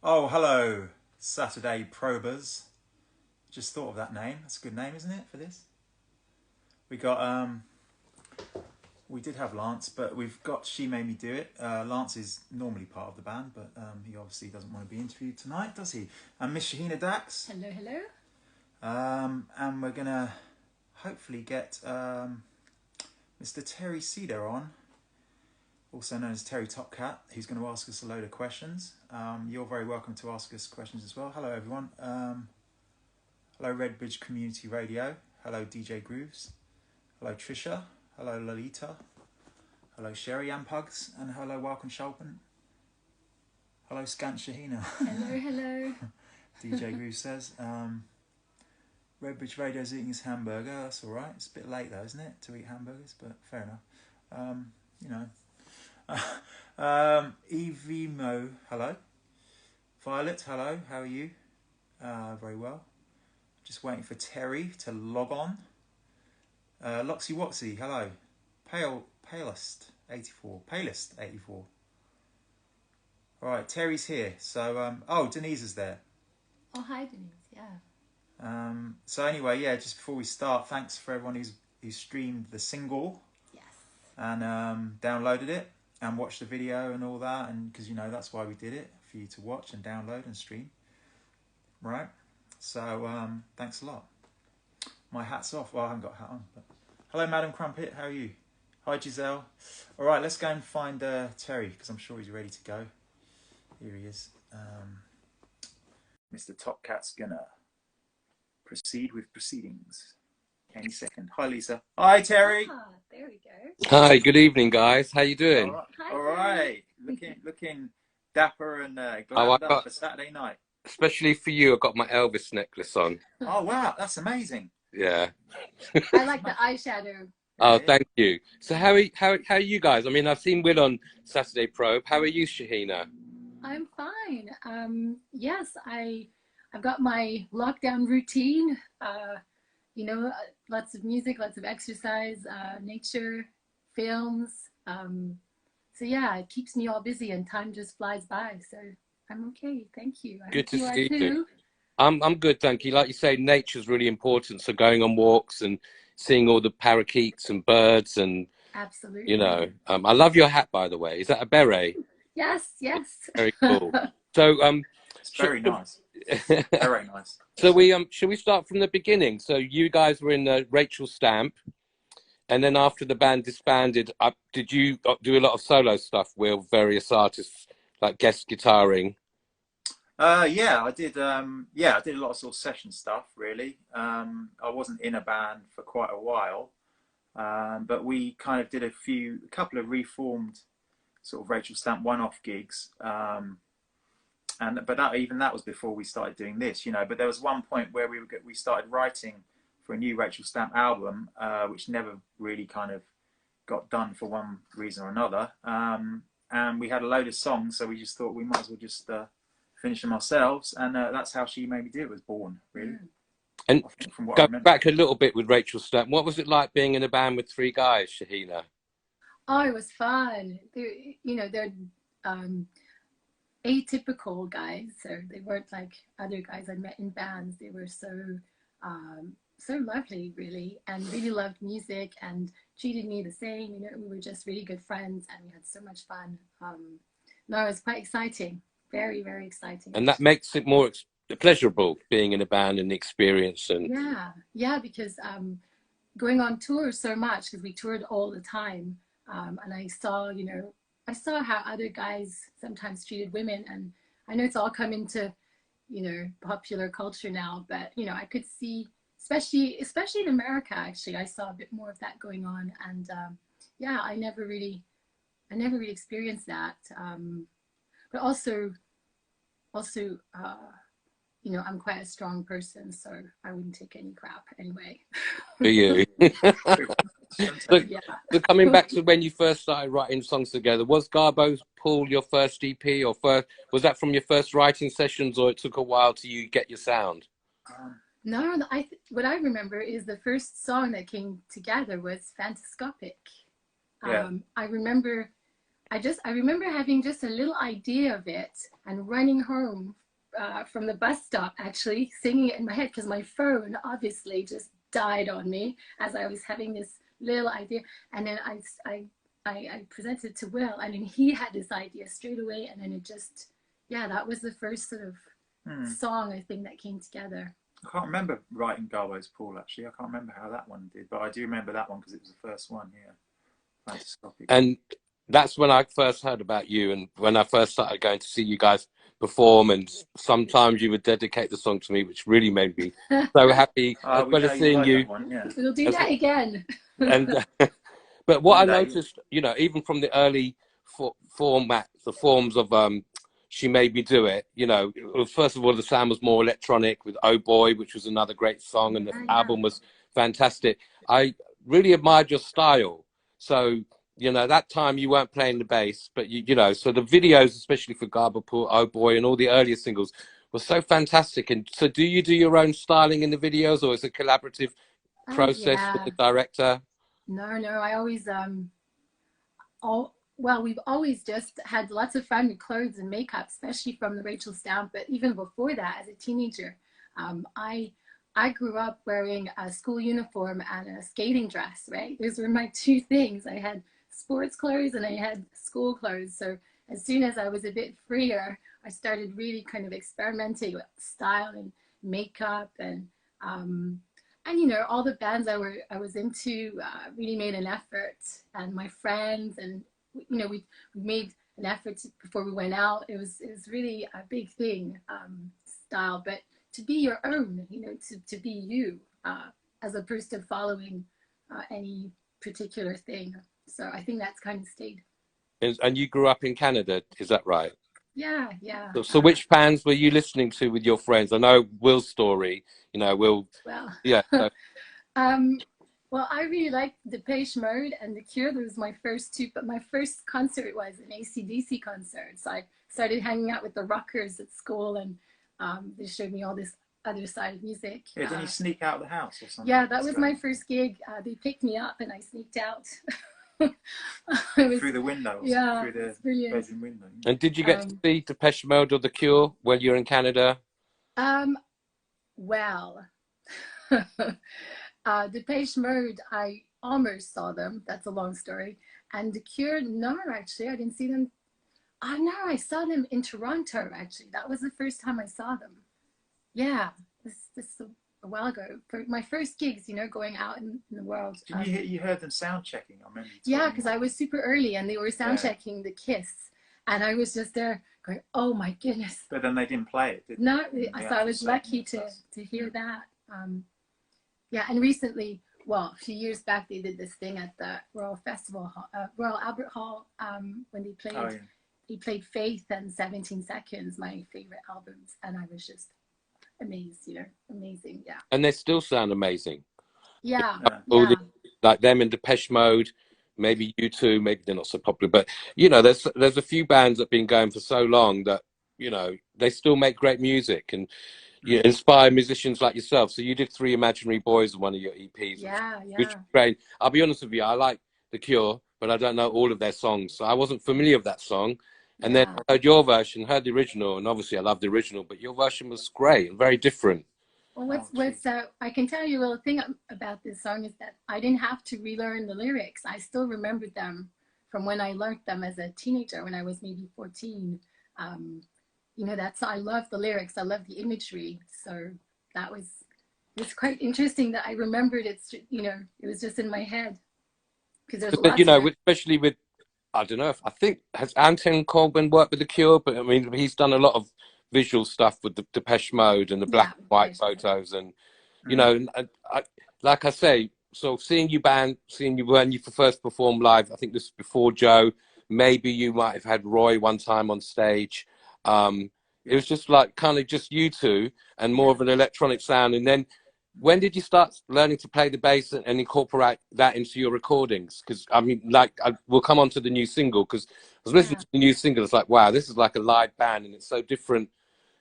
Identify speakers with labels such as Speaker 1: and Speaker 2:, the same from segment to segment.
Speaker 1: Oh, hello, Saturday Probers. Just thought of that name. That's a good name, isn't it, for this? We got we did have Lance, but we've got She Made Me Do It. Lance is normally part of the band, but he obviously doesn't want to be interviewed tonight, does he? And Miss Shahina Dax.
Speaker 2: Hello, hello.
Speaker 1: And we're gonna hopefully get Mr. Terry Cedar on, also known as Terry Topcat, who's going to ask us a load of questions. You're very welcome to ask us questions as well. Hello, everyone. Hello, Redbridge Community Radio. Hello, DJ Grooves. Hello, Trisha. Hello, Lolita. Hello, Sherry Ampugs. And hello, Welcome Shulpan. Hello, Scant Shahina.
Speaker 2: Hello, hello.
Speaker 1: DJ Grooves says, Redbridge Radio's eating his hamburger. That's all right. It's a bit late, though, isn't it, to eat hamburgers? But fair enough. You know. Evie Mo, hello. Violet, hello. How are you? Very well. Just waiting for Terry to log on. Loxy Woxy, hello. Palest 84. Palest 84. All right, Terry's here. So, Denise is there.
Speaker 2: Oh, hi, Denise. Yeah.
Speaker 1: So anyway, yeah. Just before we start, thanks for everyone who's streamed the single.
Speaker 2: Yes.
Speaker 1: And downloaded it and watched the video and all that, and because that's why we did it, for you to watch and download and stream, right? So thanks a lot. My hat's off. Well, I haven't got a hat on, but hello, Madam Crumpet. How are you? Hi, Giselle. All right, let's go and find Terry, because I'm sure he's ready to go. Here he is. Mr. Topcat's gonna proceed with proceedings any second. Hi, Lisa. Hi, Terry.
Speaker 2: There we go.
Speaker 3: Hi, good evening, guys. How you doing?
Speaker 1: All right. Looking dapper and glammed up for Saturday night.
Speaker 3: Especially for you, I've got my Elvis necklace on.
Speaker 1: Oh wow, that's amazing.
Speaker 3: Yeah.
Speaker 2: I like the eyeshadow.
Speaker 3: Oh, thank you. So how are you guys? I mean, I've seen Will on Saturday Probe. How are you, Shahina?
Speaker 2: I'm fine. Yes, I've got my lockdown routine. Lots of music, lots of exercise, nature, films. So yeah, it keeps me all busy and time just flies by. So I'm okay. Thank you.
Speaker 3: Good to see you. I'm good, thank you. Like you say, nature's really important. So going on walks and seeing all the parakeets and birds and
Speaker 2: absolutely.
Speaker 3: I love your hat, by the way. Is that a beret?
Speaker 2: Yes.
Speaker 3: Very cool. So
Speaker 1: it's very nice. Very nice.
Speaker 3: So should we start from the beginning? So you guys were in Rachel Stamp, and then after the band disbanded, did you do a lot of solo stuff with various artists, like guest guitaring?
Speaker 1: Yeah, I did. I did a lot of sort of session stuff. Really, I wasn't in a band for quite a while, but we kind of did a couple of reformed sort of Rachel Stamp one-off gigs. But that was before we started doing this, But there was one point where we started writing for a new Rachel Stamp album, which never really kind of got done for one reason or another. And we had a load of songs, so we just thought we might as well just finish them ourselves, and that's how She Made Me Do It was born, really.
Speaker 3: And go back a little bit with Rachel Stamp. What was it like being in a band with three guys, Shahina?
Speaker 2: Oh, it was fun. They're atypical guys, so they weren't like other guys I met in bands. They were so lovely, really, and really loved music and treated me the same. We were just really good friends, and we had so much fun. No, it was quite exciting. Very, very exciting.
Speaker 3: And that makes it more pleasurable being in a band and the experience. And
Speaker 2: yeah, because going on tour so much, because we toured all the time, and I saw how other guys sometimes treated women, and I know it's all come into popular culture now, but I could see, especially in America, actually, I saw a bit more of that going on, and I never really experienced that. But also, I'm quite a strong person, so I wouldn't take any crap anyway.
Speaker 3: For you. So coming back to when you first started writing songs together, was Garbo's Pool your first EP, or was that from your first writing sessions, or it took a while to you get your sound?
Speaker 2: No, what I remember is the first song that came together was Phantascopic.
Speaker 1: Yeah.
Speaker 2: I remember I remember having just a little idea of it and running home from the bus stop, actually singing it in my head, because my phone obviously just died on me as I was having this little idea. And then I presented it to Will, and then he had this idea straight away. And then it just, yeah, that was the first sort of song, I think, that came together.
Speaker 1: I can't remember writing Garbo's Pool, actually. I can't remember how that one did, but I do remember that one because it was the first one, yeah.
Speaker 3: And that's when I first heard about you, and when I first started going to see you guys perform, and sometimes you would dedicate the song to me, which really made me so happy, as well as seeing you.
Speaker 1: One, yeah.
Speaker 2: We'll do that again.
Speaker 3: And but what I noticed, you know, even from the early the forms of She Made Me Do It, you know, first of all, the sound was more electronic with Oh Boy, which was another great song, and the album was fantastic. I really admired your style. So, you know, that time you weren't playing the bass, but you know, so the videos, especially for Garbo Pool, Oh Boy, and all the earlier singles were so fantastic. And so do you do your own styling in the videos, or is it a collaborative process with the director?
Speaker 2: No, I always well, we've always just had lots of fun with clothes and makeup, especially from the Rachel Stamp. But even before that, as a teenager, I grew up wearing a school uniform and a skating dress, right? Those were my two things. I had sports clothes and I had school clothes. So as soon as I was a bit freer, I started really kind of experimenting with style and makeup, and you know, all the bands I was into really made an effort, and my friends, and you know, we made an effort before we went out. It was really a big thing, style, but to be your own, you know, to be you, as opposed to following any particular thing. So I think that's kind of stayed.
Speaker 3: And you grew up in Canada, is that right?
Speaker 2: Yeah.
Speaker 3: So which bands were you listening to with your friends? I know Will's story, you know, Will.
Speaker 2: Well,
Speaker 3: yeah. So.
Speaker 2: Well, I really liked Depeche Mode and The Cure. That was my first two, but my first concert was an AC/DC concert. So I started hanging out with the rockers at school, and they showed me all this other side of music.
Speaker 1: Yeah, didn't you sneak out of the house or something?
Speaker 2: Yeah, that was my first gig. They picked me up and I sneaked out.
Speaker 1: Through the window.
Speaker 2: Yeah,
Speaker 1: through the bedroom window.
Speaker 3: And did you get to see Depeche Mode or The Cure when you were in Canada?
Speaker 2: Well, Depeche Mode, I almost saw them. That's a long story. And The Cure, no, actually, I didn't see them. Oh, no, I saw them in Toronto, actually. That was the first time I saw them. Yeah, this a while ago. For my first gigs, you know, going out in the world.
Speaker 1: You heard them sound checking, I remember.
Speaker 2: Yeah, because I was super early and they were sound checking The Kiss. And I was just there going, oh my goodness.
Speaker 1: But then they didn't play it, did they?
Speaker 2: No, so I was lucky to hear that. Yeah, and recently, well, a few years back, they did this thing at the Royal Albert Hall, when they played Faith and 17 Seconds, my favorite albums, and I was just amazed, you know, amazing, yeah.
Speaker 3: And they still sound amazing.
Speaker 2: Yeah.
Speaker 3: Like them in Depeche Mode, maybe U2, maybe they're not so popular, but you know, there's a few bands that have been going for so long that, you know, they still make great music, and you inspire musicians like yourself. So you did Three Imaginary Boys on one of your EPs, which is great. I'll be honest with you, I like The Cure, but I don't know all of their songs, so I wasn't familiar with that song. And then I heard your version, heard the original, and obviously I love the original, but your version was great and very different.
Speaker 2: Well, I can tell you a little thing about this song is that I didn't have to relearn the lyrics. I still remembered them from when I learned them as a teenager, when I was maybe 14. You know, I love the lyrics. I love the imagery. So it's quite interesting that I remembered it. You know, it was just in my head. Because there's
Speaker 3: you know, especially with, I don't know, I think, has Anton Corbijn worked with The Cure? But I mean, he's done a lot of visual stuff with the Depeche Mode and the black and white photos, and you know, I, like I say, so seeing you when you first performed live, I think this was before Joe, maybe you might have had Roy one time on stage. It was just like kind of just you two and more of an electronic sound. And then when did you start learning to play the bass and incorporate that into your recordings? Because I mean, like, we'll come on to the new single, because I was listening to the new single. It's like, wow, this is like a live band, and it's so different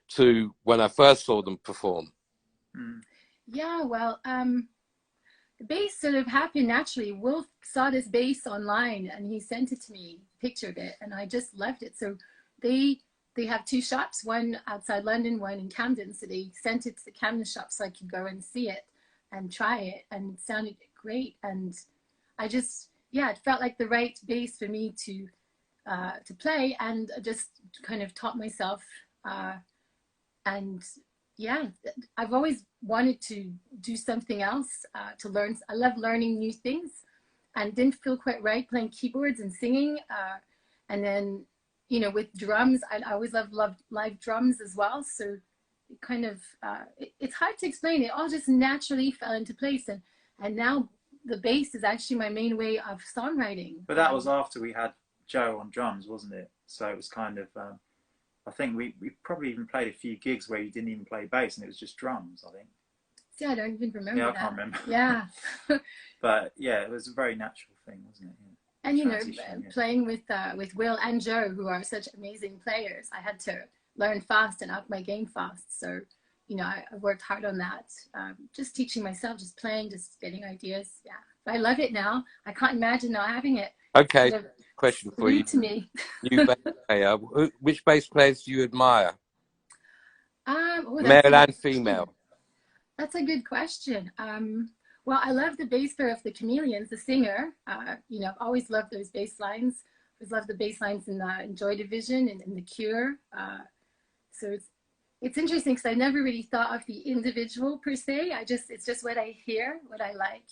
Speaker 3: to when I first saw them perform.
Speaker 2: Yeah, well, the bass sort of happened naturally. Wolf saw this bass online and he sent it to me, picture of it, and I just loved it. So they have two shops, one outside London, one in Camden. So they sent it to the Camden shop so I could go and see it and try it, and it sounded great. And I just, yeah, it felt like the right bass for me to play, and just kind of taught myself. And yeah, I've always wanted to do something else, to learn. I love learning new things, and didn't feel quite right playing keyboards and singing. And then, you know, with drums, I always loved live drums as well. So it kind of, it's hard to explain. It all just naturally fell into place. And now the bass is actually my main way of songwriting.
Speaker 1: But that was after we had Joe on drums, wasn't it? So it was kind of, I think we probably even played a few gigs where you didn't even play bass and it was just drums, I think.
Speaker 2: See, I don't even remember
Speaker 1: Yeah, I
Speaker 2: that.
Speaker 1: can't remember.
Speaker 2: Yeah.
Speaker 1: But yeah, it was a very natural thing, wasn't it? Yeah.
Speaker 2: And, you know, playing with Will and Joe, who are such amazing players, I had to learn fast and up my game fast. So, you know, I worked hard on that. Just teaching myself, just playing, just getting ideas. Yeah. But I love it now. I can't imagine not having it.
Speaker 3: Okay,
Speaker 2: Sort of
Speaker 3: question for you.
Speaker 2: to me.
Speaker 3: New bass player. Which bass players do you admire?
Speaker 2: Male
Speaker 3: and female?
Speaker 2: That's a good question. Well, I love the bass player of the Chameleons, the singer. You know, I've always loved those bass lines. I've loved the bass lines in Joy Division and in The Cure. So it's interesting because I never really thought of the individual per se. It's just what I hear, what I like.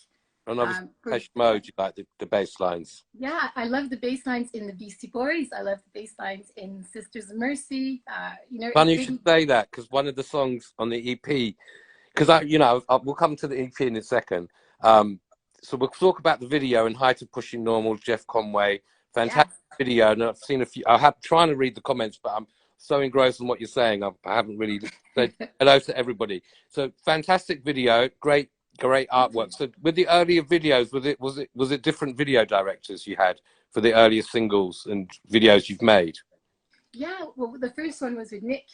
Speaker 3: And obviously, Depeche Mode, you like the bass lines.
Speaker 2: Yeah, I love the bass lines in the Beastie Boys. I love the bass lines in Sisters of Mercy. You know,
Speaker 3: funny you should say that, because one of the songs on the EP, because we'll come to the EP in a second. So we'll talk about the video and Height of Pushing Normal, Jeff Conway. Fantastic video, and I've seen a few. Trying to read the comments, but I'm so engrossed in what you're saying. I haven't really said hello to everybody. So fantastic video, great artwork. So with the earlier videos, was it different video directors you had for the earlier singles and videos you've made?
Speaker 2: Yeah, well, the first one was with Nick.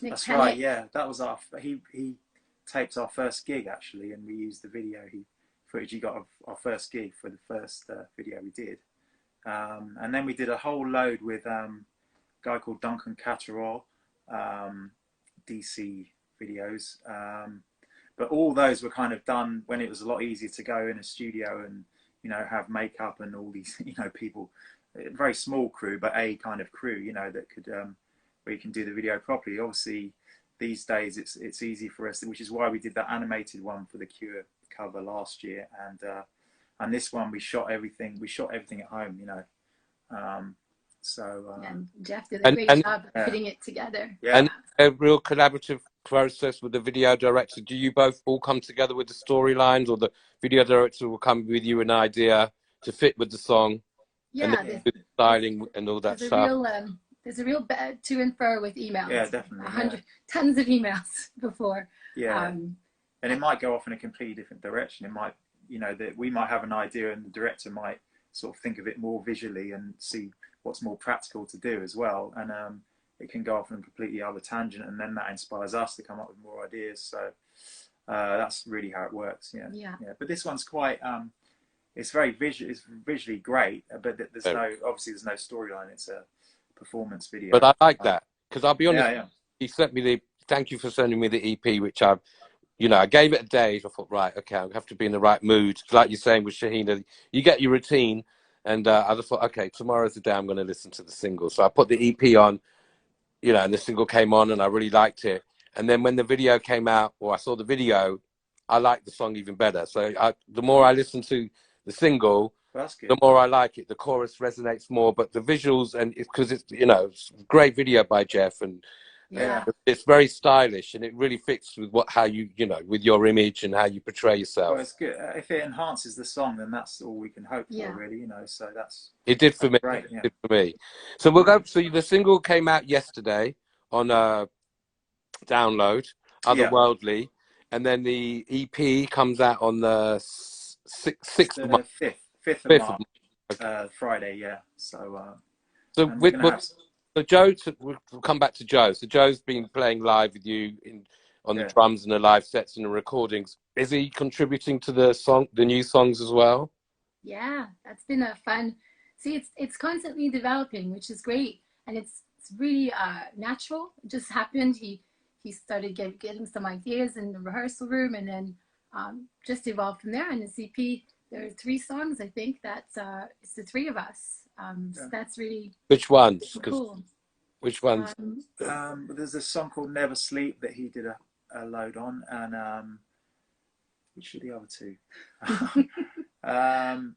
Speaker 1: That's Panic. Right. Yeah, that was he taped our first gig actually, and we used the video footage he got of our first gig for the first video we did. And then we did a whole load with a guy called Duncan Catterall, DC videos. But all those were kind of done when it was a lot easier to go in a studio and, you know, have makeup and all these, you know, people, very small crew, but a kind of crew, you know, that could, where you can do the video properly. Obviously, these days it's easy for us, which is why we did that animated one for the Cure cover last year. And this one, we shot everything at home, you know.
Speaker 2: And Jeff did a great job of putting it together.
Speaker 1: Yeah.
Speaker 3: And a real collaborative process with the video director. Do you both all come together with the storylines, or the video director will come with you an idea to fit with the song?
Speaker 2: Yeah,
Speaker 3: and then the styling and all that stuff.
Speaker 2: There's a real to and fro with emails.
Speaker 1: Yeah, definitely.
Speaker 2: Tons of emails before.
Speaker 1: Yeah. And it might go off in a completely different direction. It might, you know, that we might have an idea and the director might sort of think of it more visually and see what's more practical to do as well. And it can go off on a completely other tangent, and then that inspires us to come up with more ideas. So that's really how it works. Yeah. But this one's quite, it's very it's visually great, but there's no storyline. It's a performance video.
Speaker 3: But I like that, because I'll be honest, he sent me thank you for sending me the EP, which I gave it a day. I thought, right, okay, I have to be in the right mood. Like you're saying with Shahina, you get your routine, and I just thought, okay, tomorrow's the day I'm going to listen to the single. So I put the EP on, you know, and the single came on, and I really liked it. And then when the video came out, or I saw the video, I liked the song even better. So the more I listen to the single, the more I like it. The chorus resonates more, but the visuals, and because it's it's a great video by Jeff, and it's very stylish, and it really fits with how you with your image and how you portray yourself.
Speaker 1: Well, it's good. If it enhances the song, then that's all we can hope for, really. So
Speaker 3: it did for me.
Speaker 1: Great,
Speaker 3: it did for me. So we'll go. So the single came out yesterday on download, Otherworldly, and then the EP comes out on the 6th of March.
Speaker 1: 5th of March, Friday. Yeah. So
Speaker 3: So Joe, we'll come back to Joe. So Joe's been playing live with you on the drums and the live sets and the recordings. Is he contributing to the new songs as well?
Speaker 2: Yeah, that's been a fun. See, it's constantly developing, which is great, and it's really natural. It just happened. He started getting some ideas in the rehearsal room, and then just evolved from there. And the CP, there are 3 songs, I think. That's it's the 3 of us. So that's really
Speaker 3: which ones?
Speaker 2: cool.
Speaker 3: Which ones?
Speaker 1: There's a song called Never Sleep that he did a load on, and which are the other 2?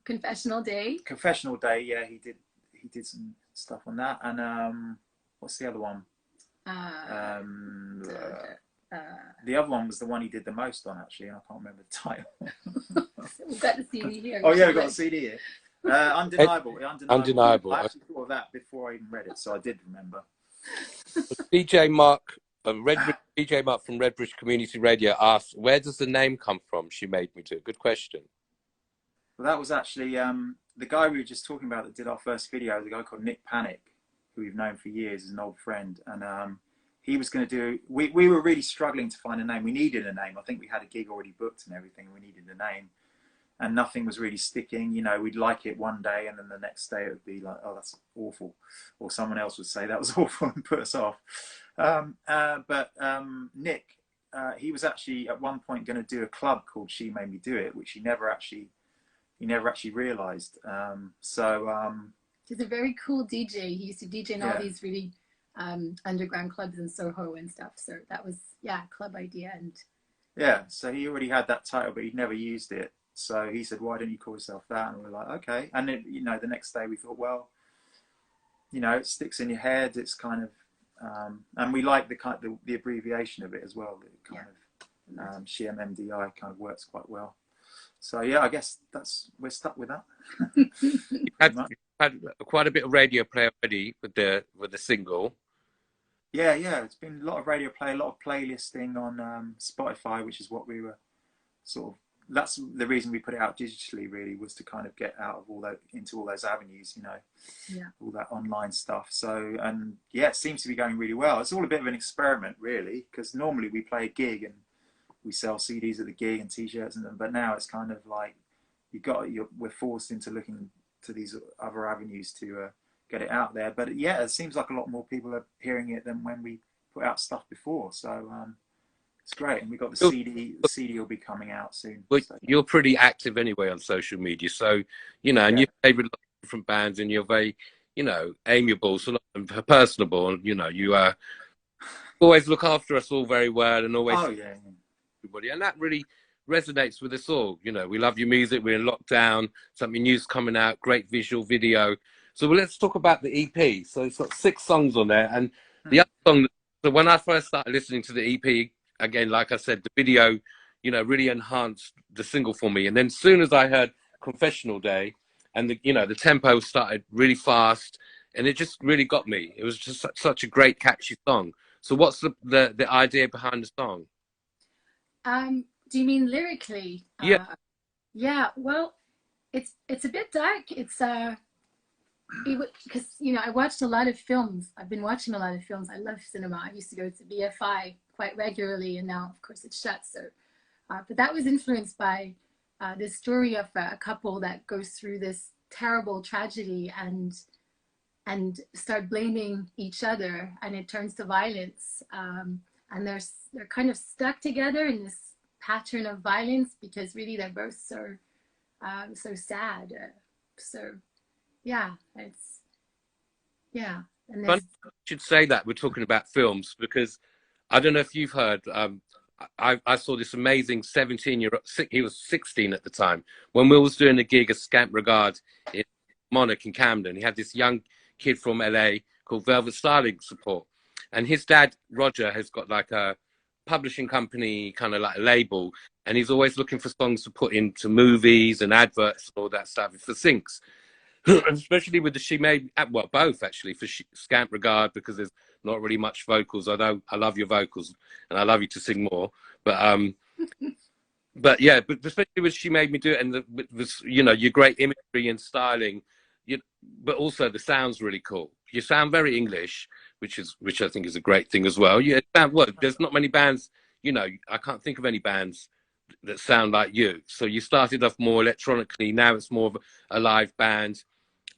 Speaker 2: Confessional Day.
Speaker 1: Confessional Day, yeah, he did some stuff on that, and what's the other one? The other one was the one he did the most on, actually, and I can't remember the title.
Speaker 2: We've got the CD here.
Speaker 1: Oh yeah, we've got a CD here. Undeniable.
Speaker 3: Undeniable.
Speaker 1: I actually thought of that before I even read it, so I did remember.
Speaker 3: DJ Mark, DJ Mark from Redbridge Community Radio asked, "Where does the name come from?" She made me do. Good question.
Speaker 1: Well, that was actually the guy we were just talking about that did our first video. The guy called Nick Panic, who we've known for years, is an old friend, and he was going to do. We were really struggling to find a name. We needed a name. I think we had a gig already booked and everything. We needed a name. And nothing was really sticking. You know, we'd like it one day, and then the next day it would be like, "Oh, that's awful," or someone else would say that was awful and put us off. But Nick, he was actually at one point going to do a club called She Made Me Do It, which he never actually realised.
Speaker 2: He's a very cool DJ. He used to DJ in all these really underground clubs in Soho and stuff. So that was club idea, and
Speaker 1: so he already had that title, but he'd never used it. So he said, "Why don't you call yourself that?" And we were like, "Okay." And then, the next day we thought, well, it sticks in your head. It's kind of, and we like the abbreviation of it as well. It kind of, SHMMDI kind of works quite well. So yeah, I guess we're stuck with that.
Speaker 3: You've had quite a bit of radio play already with the single.
Speaker 1: Yeah, it's been a lot of radio play, a lot of playlisting on Spotify, which is what we were sort of. That's the reason we put it out digitally, really, was to kind of get out of into all those avenues, all that online stuff. So, and it seems to be going really well. It's all a bit of an experiment, really, because normally we play a gig and we sell CDs at the gig and T-shirts, but now it's kind of like we're forced into looking to these other avenues to get it out there. But it seems like a lot more people are hearing it than when we put out stuff before. So. It's great, and we got the CD. The CD will be coming out soon.
Speaker 3: Well, so. You're pretty active anyway on social media, so and you play with different bands, and you're very, amiable, so not personable, and you always look after us all very well, and always everybody, and that really resonates with us all. We love your music. We're in lockdown. Something new's coming out. Great visual video. So let's talk about the EP. So it's got 6 songs on there, and the other song. So when I first started listening to the EP. Again, like I said, the video, really enhanced the single for me. And then as soon as I heard Confessional Day and the tempo started really fast and it just really got me. It was just such a great, catchy song. So what's the idea behind the song?
Speaker 2: Do you mean lyrically? Yeah, well, it's a bit dark. It's because I watched a lot of films. I've been watching a lot of films. I love cinema. I used to go to BFI quite regularly, and now of course it's shut. So, but that was influenced by this story of a couple that goes through this terrible tragedy and start blaming each other, and it turns to violence. And they're kind of stuck together in this pattern of violence because really they're both so sad. And
Speaker 3: I should say that we're talking about films because I don't know if you've heard. I saw this amazing 17-year-old. He was 16 at the time when Will was doing a gig at Scamp Regard in Monarch in Camden. He had this young kid from LA called Velvet Styling Support, and his dad Roger has got like a publishing company, kind of like a label, and he's always looking for songs to put into movies and adverts and all that stuff for syncs. Especially with the She Made, well, both actually, for Scamp Regard, because there's not really much vocals. I know I love your vocals and I love you to sing more, but especially with She Made Me Do It, and your great imagery and styling, but also the sound's really cool. You sound very English, which I think is a great thing as well. There's not many bands you know, I can't think of any bands that sound like you. So you started off more electronically. Now it's more of a live band.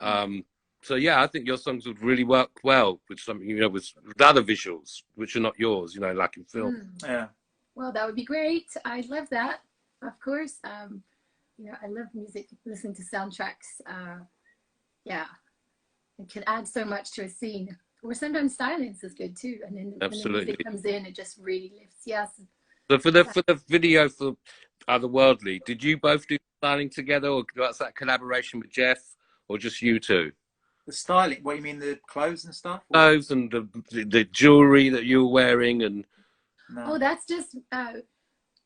Speaker 3: So yeah, I think your songs would really work well with something, you know, with other visuals which are not yours, you know, like in film.
Speaker 1: Yeah.
Speaker 2: Well, that would be great. I'd love that, of course. You know, I love music, listening to soundtracks. Yeah, it can add so much to a scene. Or sometimes silence is good too. And then when the
Speaker 3: Absolutely.
Speaker 2: music comes in, it just really lifts. Yes.
Speaker 3: So for the video for Otherworldly, did you both do styling together, or was that collaboration with Jeff, or just you two?
Speaker 1: The styling, what you mean, the clothes and stuff? Or?
Speaker 3: Clothes and the jewelry that you were wearing, and
Speaker 1: No.
Speaker 2: Oh, that's just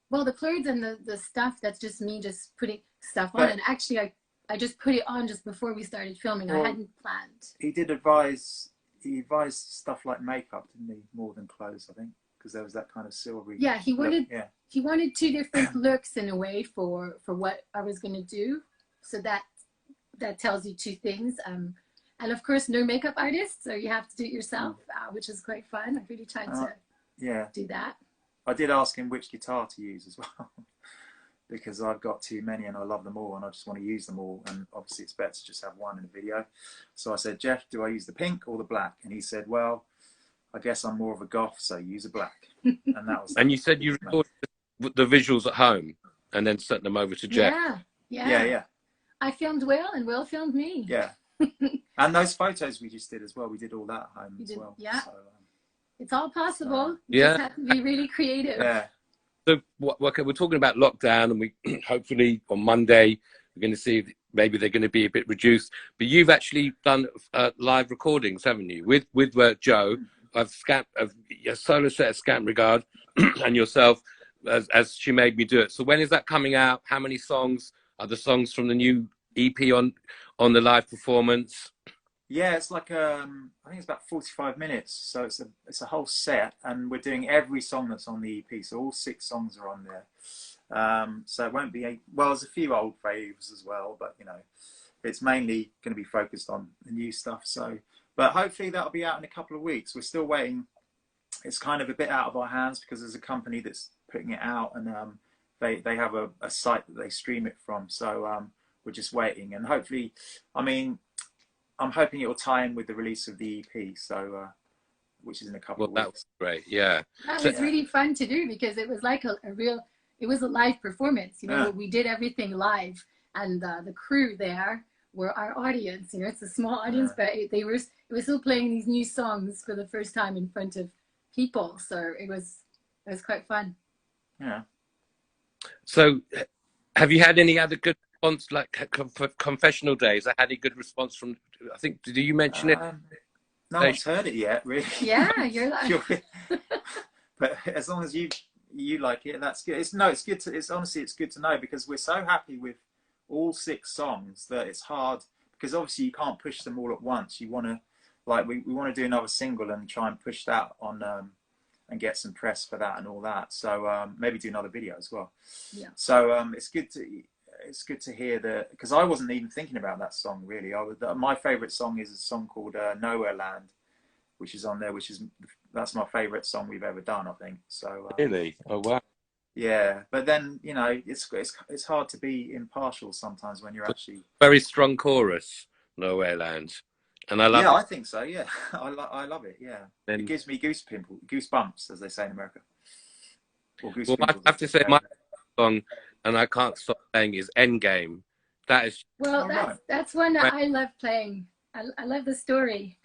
Speaker 2: well, the clothes and the stuff, that's just me just putting stuff on. And actually, I just put it on just before we started filming.
Speaker 1: Well,
Speaker 2: I hadn't planned.
Speaker 1: He advised stuff like makeup, didn't he? More than clothes, I think, because there was that kind of silvery.
Speaker 2: Yeah, he wanted
Speaker 1: look. Yeah.
Speaker 2: He wanted two different looks in a way for what I was going to do. So that tells you two things. And of course, no makeup artist, so you have to do it yourself, which is quite fun. I've really tried to do that.
Speaker 1: I did ask him which guitar to use as well, because I've got too many and I love them all and I just want to use them all. And obviously it's better to just have one in the video. So I said, Jeff, do I use the pink or the black? And he said, well, I guess I'm more of a goth, so use a black. And that was.
Speaker 3: And you said you recorded the visuals at home and then sent them over to Jeff.
Speaker 2: Yeah. I filmed Will and Will filmed me.
Speaker 1: Yeah. And those photos we just did as well. We did all that at home as well.
Speaker 2: Yeah.
Speaker 1: So,
Speaker 2: it's all possible. You just have to be really creative.
Speaker 3: Yeah. So okay, we're talking about lockdown, and we hopefully on Monday we're going to see if maybe they're going to be a bit reduced. But you've actually done live recordings, haven't you? With Joe, of a solo set of Scant Regard, and yourself, as she made me do it. So when is that coming out? How many songs are the songs from the new EP on the live performance?
Speaker 1: Yeah, it's like I think it's about 45 minutes. So it's a whole set, and we're doing every song that's on the EP. So all 6 songs are on there. So it won't be well. There's a few old faves as well, but you know, it's mainly going to be focused on the new stuff. So, but hopefully that'll be out in a couple of weeks. We're still waiting. It's kind of a bit out of our hands because there's a company that's putting it out, and they have a site that they stream it from. So we're just waiting, and hopefully, I mean, I'm hoping it will tie in with the release of the EP, so which is in a couple of weeks.
Speaker 3: That was great, yeah.
Speaker 2: That was really fun to do because it was like it was a live performance. You know, we did everything live, and the crew there were our audience. You know, it's a small audience, but it was still playing these new songs for the first time in front of people. So it was quite fun.
Speaker 1: Yeah.
Speaker 3: So, have you had any other good response, like confessional days? I had a good response from. I think, did you mention it?
Speaker 1: No one's heard it yet, really.
Speaker 2: Yeah, you're like.
Speaker 1: But as long as you like it, that's good. It's good to. It's good to know because we're so happy with all 6 songs that it's hard because obviously you can't push them all at once. You want to, like, we want to do another single and try and push that on and get some press for that and all that. So maybe do another video as well.
Speaker 2: Yeah.
Speaker 1: So it's good to hear that because I wasn't even thinking about that song really. My favorite song is a song called Nowhere Land, which is on there. That's my favorite song we've ever done, I think. So
Speaker 3: really, oh wow.
Speaker 1: Yeah, but then you know it's hard to be impartial sometimes when you're actually
Speaker 3: very strong chorus, Nowhere Land, and I love.
Speaker 1: Yeah,
Speaker 3: it.
Speaker 1: I think so. Yeah, I love it. Yeah, it gives me goosebumps, as they say in America. Or
Speaker 3: well, I have to say my song, and I can't stop playing, is Endgame. That is.
Speaker 2: Well, that's one that I love playing. I love the story.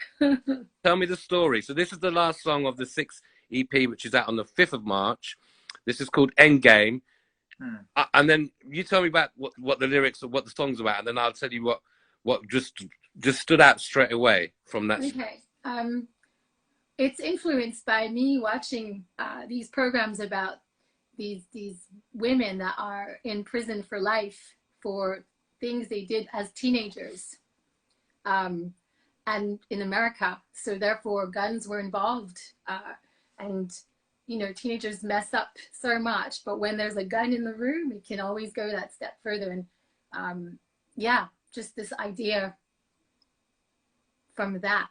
Speaker 3: Tell me the story. So this is the last song of the 6th EP, which is out on the 5th of March. This is called Endgame. And then you tell me about what the lyrics or what the song's about, and then I'll tell you what just stood out straight away from that.
Speaker 2: Okay. It's influenced by me watching these programs about these women that are in prison for life for things they did as teenagers, and in America. So therefore, guns were involved, and you know, teenagers mess up so much. But when there's a gun in the room, it can always go that step further. And yeah, just this idea from that,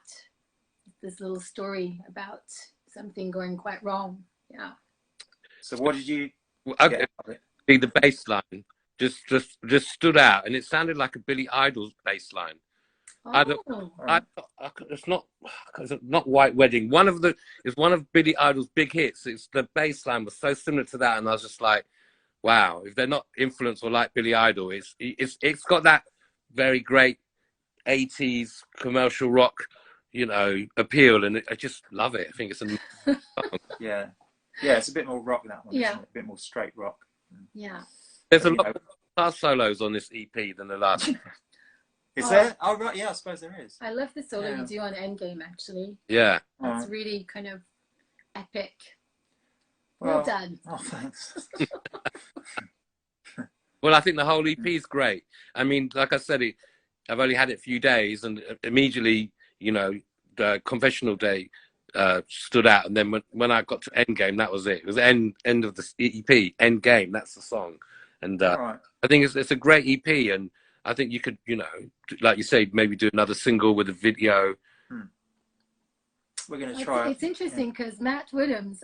Speaker 2: this little story about something going quite wrong. Yeah.
Speaker 1: So what did you get
Speaker 3: Okay,
Speaker 1: out of it?
Speaker 3: the bass line just stood out, and it sounded like a Billy Idol bass line. I don't.
Speaker 2: Oh,
Speaker 1: All right.
Speaker 3: It's not White Wedding. It's one of Billy Idol's big hits. It's the bass line was so similar to that, and I was just like, wow. If they're not influenced or like Billy Idol, it's got that very great 80s commercial rock, appeal, and I just love it. I think it's
Speaker 1: Yeah, yeah, it's a bit more rock, that one,
Speaker 2: yeah,
Speaker 1: isn't it? A bit more straight rock.
Speaker 2: yeah.
Speaker 3: there's
Speaker 1: But
Speaker 3: a lot of guitar solos on this EP than the last.
Speaker 1: is
Speaker 2: Oh,
Speaker 1: there? Oh, right, yeah, I suppose there is.
Speaker 2: I love the solo
Speaker 1: Yeah.
Speaker 2: you do on Endgame, actually.
Speaker 3: Yeah.
Speaker 2: That's really kind of epic.
Speaker 1: Well,
Speaker 2: Well done.
Speaker 1: Oh, thanks.
Speaker 3: Well, I think the whole EP is great. I mean, like I said, I've only had it a few days, and immediately, the Confessional Day stood out. And then when I got to Endgame, that was it. It was the end of the EP, Endgame. That's the song. And
Speaker 1: All right.
Speaker 3: I think it's a great EP, and I think you could, like you say, maybe do another single with a video.
Speaker 1: We're going to try.
Speaker 2: It's interesting because Matt Woodhams,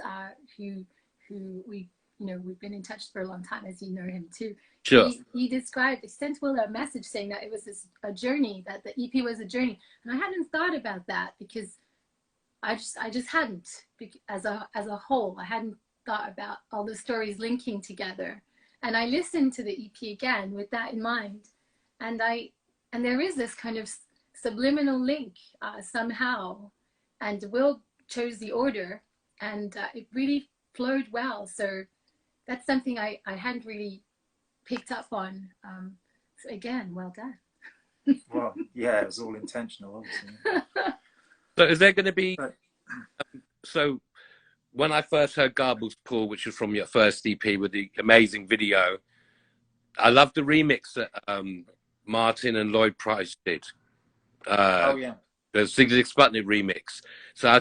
Speaker 2: who we've been in touch for a long time, as you know him too.
Speaker 3: Sure.
Speaker 2: He sent Will a message saying that it was a journey, that the EP was a journey, and I hadn't thought about that because I just hadn't, as a whole, I hadn't thought about all the stories linking together. And I listened to the EP again with that in mind, and there is this kind of subliminal link somehow, and Will chose the order, and it really flowed well. So that's something I hadn't really picked up on. So again, well done.
Speaker 1: Well, yeah, it was all intentional, obviously.
Speaker 3: So is there going to be? So when I first heard Garble's Call, which was from your first EP with the amazing video, I love the remix that Martin and Lloyd Price did.
Speaker 1: Oh yeah.
Speaker 3: The Zig Sputnik remix. So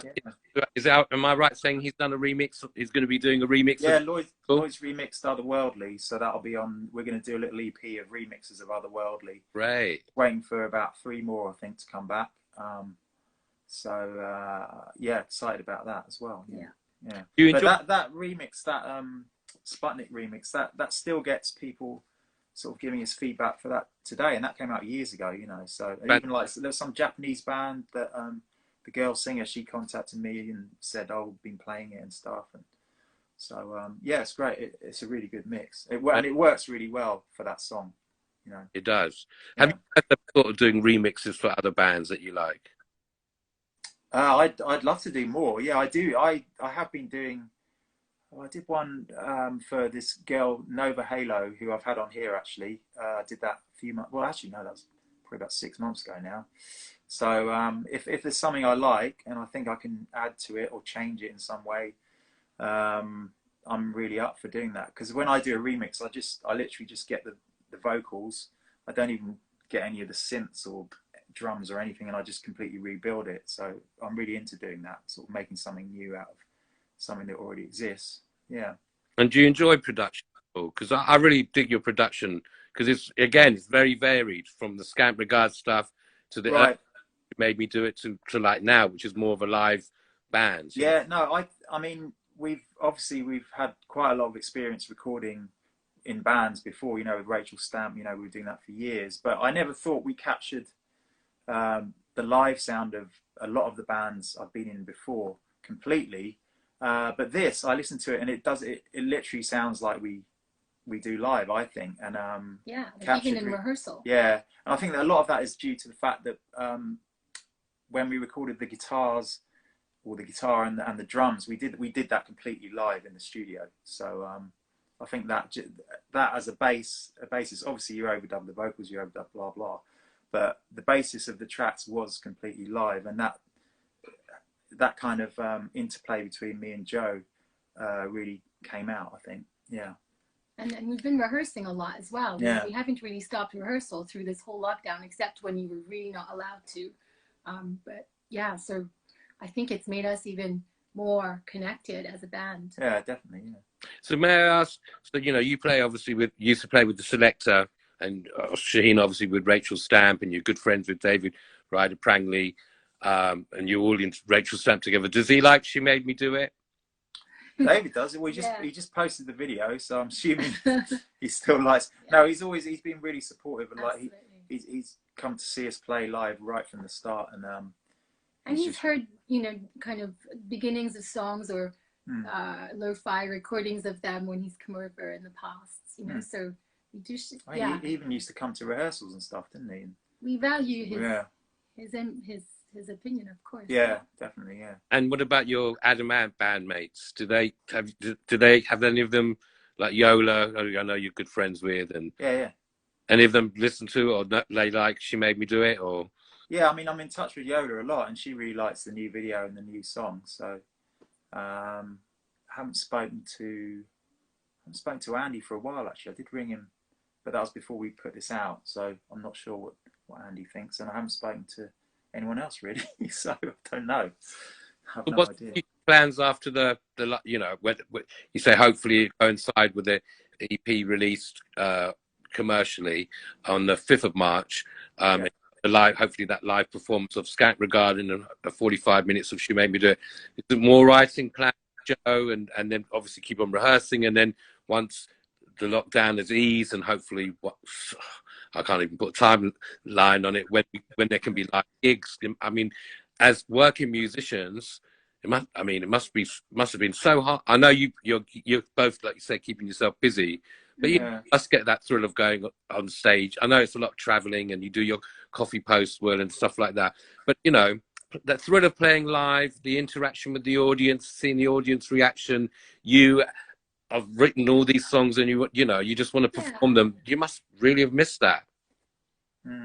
Speaker 3: am I right saying he's done a remix? He's going to be doing a remix?
Speaker 1: Yeah, Lloyd's remixed Otherworldly, so that'll be on. We're going to do a little EP of remixes of Otherworldly.
Speaker 3: Right.
Speaker 1: Waiting for about 3 more, I think, to come back. Yeah, excited about that as well. Yeah.
Speaker 3: You
Speaker 1: but
Speaker 3: enjoy
Speaker 1: that remix, that Sputnik remix, that still gets people sort of giving us feedback for that today, and that came out years ago, So even like there's some Japanese band that the girl singer, she contacted me and said, "Oh, we've been playing it and stuff," and so yeah, it's great. It's a really good mix. And it works really well for that song,
Speaker 3: It does.
Speaker 1: Yeah.
Speaker 3: Have you ever thought of doing remixes for other bands that you like?
Speaker 1: I'd love to do more. Yeah, I do. I have been doing. I did one for this girl Nova Halo, who I've had on here actually. I did that a few months. Well, actually, no, that was probably about 6 months ago now. So if there's something I like and I think I can add to it or change it in some way, I'm really up for doing that. Because when I do a remix, I literally just get the vocals. I don't even get any of the synths or drums or anything, and I just completely rebuild it. So I'm really into doing that, sort of making something new out of something that already exists. Yeah.
Speaker 3: And do you enjoy production? Because I really dig your production, because it's very varied, from the Scamp Regard stuff to the
Speaker 1: Right.
Speaker 3: Made Me Do It to like now, which is more of a live band.
Speaker 1: Yeah, no, I mean, we've had quite a lot of experience recording in bands before, with Rachel Stamp, we were doing that for years, but I never thought we captured the live sound of a lot of the bands I've been in before completely. But this, I listen to it and it literally sounds like we do live, I think. And
Speaker 2: yeah, like even in rehearsal.
Speaker 1: Yeah, and I think that a lot of that is due to the fact that when we recorded the guitars, or the guitar and the drums, we did that completely live in the studio. So I think that as a basis, obviously you overdub the vocals, you overdub blah blah, but the basis of the tracks was completely live, and that kind of interplay between me and Joe really came out, I think. Yeah.
Speaker 2: And we've been rehearsing a lot as well.
Speaker 1: Yeah.
Speaker 2: We haven't really stopped rehearsal through this whole lockdown, except when you were really not allowed to. But yeah, so I think it's made us even more connected as a band.
Speaker 1: Yeah, definitely. Yeah.
Speaker 3: So may I ask? So you used to play with the Selector, and Shaheen obviously with Rachel Stamp, and you're good friends with David Ryder Prangley, and you're all in Rachel Stamp together. Does he like She Made Me Do It?
Speaker 1: David does. Well,
Speaker 2: Yeah.
Speaker 1: he just posted the video, so I'm assuming he still likes. Yeah. No, he's been really supportive, and like he's come to see us play live right from the start, and
Speaker 2: he's heard, you know, kind of beginnings of songs or lo-fi recordings of them when he's come over in the past, you know. So we do, yeah.
Speaker 1: He even used to come to rehearsals and stuff, didn't he? And
Speaker 2: we value his opinion, of course.
Speaker 1: Yeah, definitely, yeah.
Speaker 3: And what about your Adam Ant bandmates? Do they have any of them, like Yola, I know you're good friends with, and
Speaker 1: yeah.
Speaker 3: Any of them listen to it, or they like She Made Me Do It, or?
Speaker 1: Yeah, I mean, I'm in touch with Yola a lot, and she really likes the new video and the new song. So, haven't spoken to Andy for a while, actually. I did ring him, but that was before we put this out, so I'm not sure what Andy thinks, and I haven't spoken to anyone else really. So I don't know. I have no idea.
Speaker 3: What's plans after the you know, when you say hopefully coincide with the EP released commercially on the 5th of March? Hopefully that live performance of Scant Regard and 45 minutes of She Made Me Do It. Is there more writing plans, Joe, and then obviously keep on rehearsing, and then once the lockdown has eased, and hopefully I can't even put a timeline on it, when there can be live gigs. I mean, as working musicians, it must have been so hard. I know you're both, like you said, keeping yourself busy, but you must get that thrill of going on stage. I know it's a lot of traveling, and you do your coffee post well and stuff like that, but you know, that thrill of playing live, the interaction with the audience, seeing the audience reaction. I've written all these songs, and you know, you just want to perform them. You must really have missed that.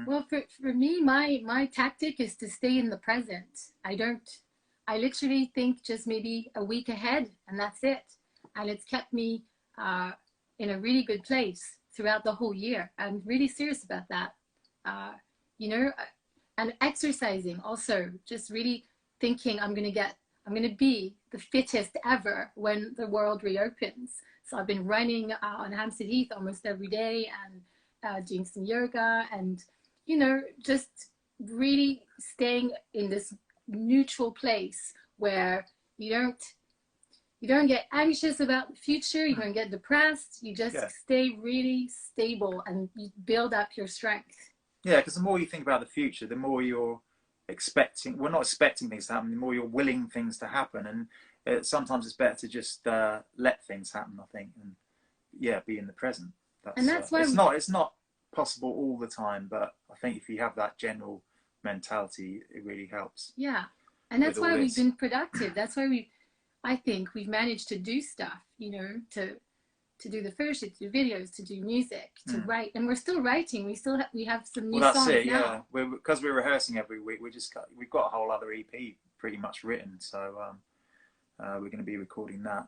Speaker 2: Well, for me, my tactic is to stay in the present. I literally think just maybe a week ahead, and that's it. And it's kept me in a really good place throughout the whole year. I'm really serious about that. You know, and exercising also, just really thinking I'm going to be the fittest ever when the world reopens. So I've been running on Hampstead Heath almost every day, and doing some yoga, and, you know, just really staying in this neutral place where you don't get anxious about the future, you don't get depressed, you just stay really stable, and you build up your strength. Yeah,
Speaker 1: because the more you think about the future, the more you're expecting, well, not expecting things to happen, the more you're willing things to happen, and sometimes it's better to just let things happen, I think, and be in the present. That's why it's not possible all the time, but I think if you have that general mentality, it really helps.
Speaker 2: Yeah, and that's why we've been productive. That's why I think we've managed to do stuff, you know, to do the photo shoots, to do videos, to do music, to write, and we're still writing. We have some new songs now.
Speaker 1: Yeah, because we're rehearsing every week. We've got a whole other EP pretty much written, so we're going to be recording that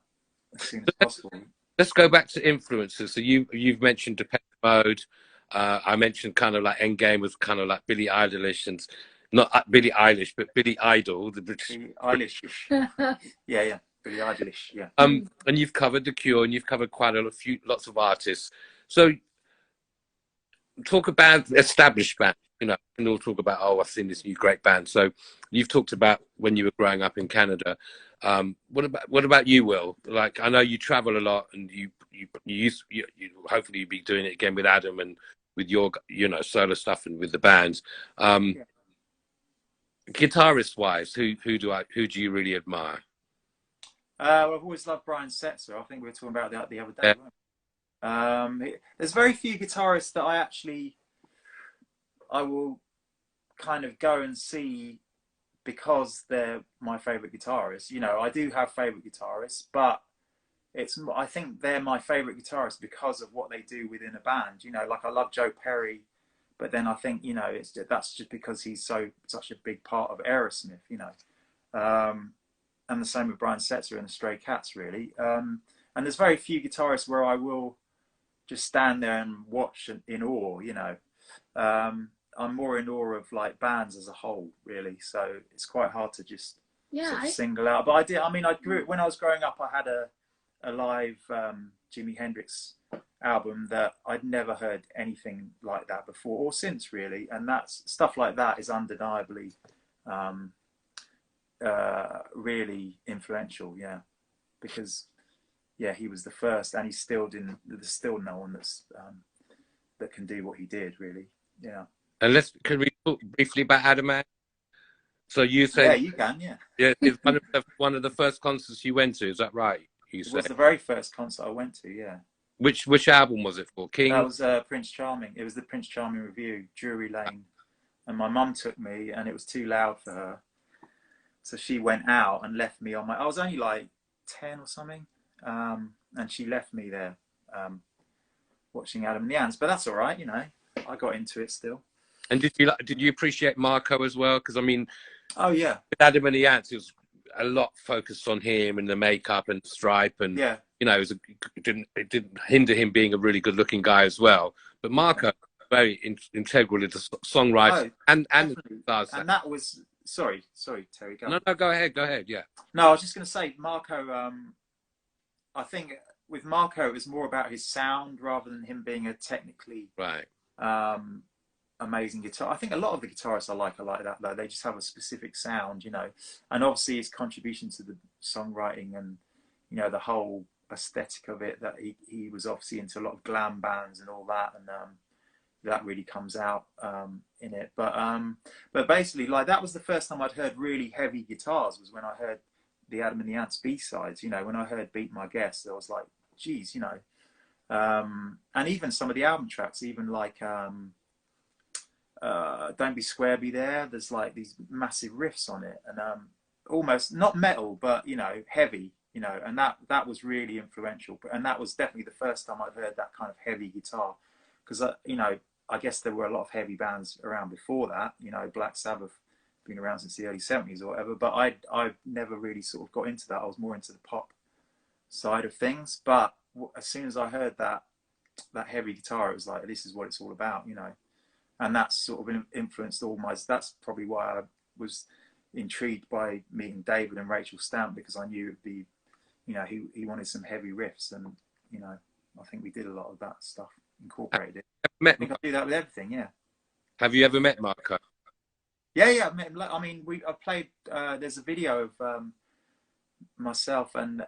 Speaker 1: as soon as possible.
Speaker 3: Let's go back to influences. So you've mentioned Depeche Mode. I mentioned kind of like Endgame was kind of like Billie Eilish, and not Billie Eilish, but Billie Idol, the British.
Speaker 1: Billie Eilish. yeah. Billie Eilish, yeah.
Speaker 3: And you've covered The Cure, and you've covered lots of artists. So talk about established bands, you know, and we'll talk about, I've seen this new great band. So you've talked about when you were growing up in Canada. What about you, Will? Like, I know you travel a lot, and you hopefully you'll be doing it again with Adam and with your, you know, solo stuff and with the bands. Guitarist wise, who do you really admire?
Speaker 1: Well, I've always loved Brian Setzer. I think we were talking about that the other day. There's very few guitarists that I will kind of go and see because they're my favourite guitarists. You know, I do have favourite guitarists, but I think they're my favourite guitarists because of what they do within a band. You know, like I love Joe Perry, but then I think, you know, that's just because he's such a big part of Aerosmith. You know. And the same with Brian Setzer and the Stray Cats, really. And there's very few guitarists where I will just stand there and watch in awe, you know. I'm more in awe of like bands as a whole, really. So it's quite hard to just sort of single out. But I grew when I was growing up. I had a live Jimi Hendrix album that I'd never heard anything like that before or since, really. And that's stuff like that is undeniably really influential, because yeah, he was the first, and he still didn't. There's still no one that can do what he did, really. Yeah.
Speaker 3: And can we talk briefly about Adam Ant? So you
Speaker 1: Yeah,
Speaker 3: said,
Speaker 1: you can. Yeah.
Speaker 3: yeah, it's one of the first concerts you went to. Is that right? You
Speaker 1: It
Speaker 3: say
Speaker 1: was the very first concert I went to. Yeah.
Speaker 3: which album was it for?
Speaker 1: That
Speaker 3: King.
Speaker 1: was Prince Charming. It was the Prince Charming review, Drury Lane, and my mum took me, and it was too loud for her, so she went out and left me on my. I was only like 10 or something, and she left me there watching Adam and the Ants. But that's all right, you know. I got into it still.
Speaker 3: And did you appreciate Marco as well? Because I mean,
Speaker 1: Oh yeah,
Speaker 3: with Adam and the Ants, it was a lot focused on him and the makeup and the stripe, and
Speaker 1: yeah,
Speaker 3: you know, it didn't hinder him being a really good looking guy as well. But Marco, very integral into songwriting
Speaker 1: oh,
Speaker 3: and
Speaker 1: definitely.
Speaker 3: stars.
Speaker 1: And that was sorry, Terry, go.
Speaker 3: No, go ahead. Yeah.
Speaker 1: No, I was just going to say, Marco. I think with Marco, it was more about his sound rather than him being a technically
Speaker 3: Right.
Speaker 1: um, amazing guitar. I think a lot of the guitarists I like are like that, though. They just have a specific sound, you know. And obviously his contribution to the songwriting and, you know, the whole aesthetic of it, that he was obviously into a lot of glam bands and all that, and that really comes out in it. But basically, like, that was the first time I'd heard really heavy guitars, was when I heard the Adam and the Ants B-sides. You know, when I heard Beat My Guest, I was like, geez, you know. And even some of the album tracks, even like Don't Be Square Be There, there's like these massive riffs on it, and almost not metal, but, you know, heavy, you know, and that was really influential. And that was definitely the first time I'd heard that kind of heavy guitar, because you know, I guess there were a lot of heavy bands around before that, you know, Black Sabbath been around since the early 70s or whatever, but I never really sort of got into that. I was more into the pop side of things. But as soon as I heard that heavy guitar, it was like, this is what it's all about, you know. And that's sort of influenced all my. That's probably why I was intrigued by meeting David and Rachel Stamp, because I knew it'd be, you know, he wanted some heavy riffs, and, you know, I think we did a lot of that stuff, incorporated it. I think I do that with everything. Yeah.
Speaker 3: Have you ever met Marco?
Speaker 1: Yeah. I mean, I played. There's a video of myself and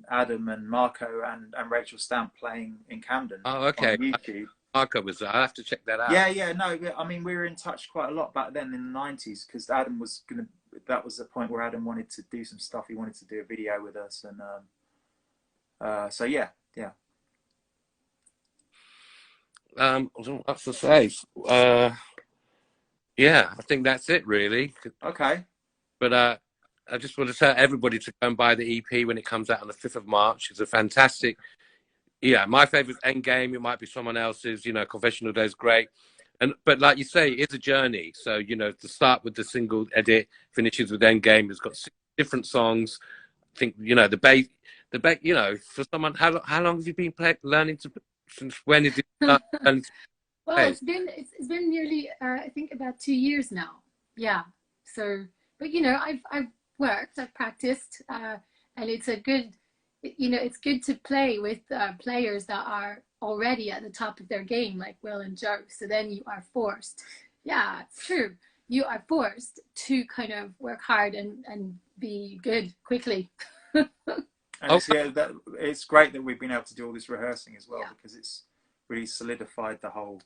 Speaker 1: Adam and Marco and Rachel Stamp playing in Camden.
Speaker 3: Oh, okay.
Speaker 1: On YouTube.
Speaker 3: Marco was there. I'll have to check that out.
Speaker 1: Yeah. No, I mean, we were in touch quite a lot back then in the 90s, because Adam was gonna. That was the point where Adam wanted to do some stuff. He wanted to do a video with us, and so yeah.
Speaker 3: What to say? Yeah, I think that's it really.
Speaker 1: Okay.
Speaker 3: But I just want to tell everybody to go and buy the EP when it comes out on the 5th of March. It's a fantastic. Yeah, my favorite is Endgame. It might be someone else's. You know, Confessional Day is great. But like you say, it's a journey. So, you know, to start with the single edit, finishes with Endgame. It's got 6 different songs. I think, you know, the bass, you know, for someone, how long have you been learning to? Since when did you start learning to
Speaker 2: Well,
Speaker 3: play?
Speaker 2: it's been nearly I think about 2 years now. Yeah. So, but you know, I've worked, I've practiced, and it's a good, you know, it's good to play with players that are already at the top of their game, like Will and Joe. So then you are forced. Yeah, it's true. You are forced to kind of work hard and be good quickly.
Speaker 1: And it's great that we've been able to do all this rehearsing as well, because it's really solidified the whole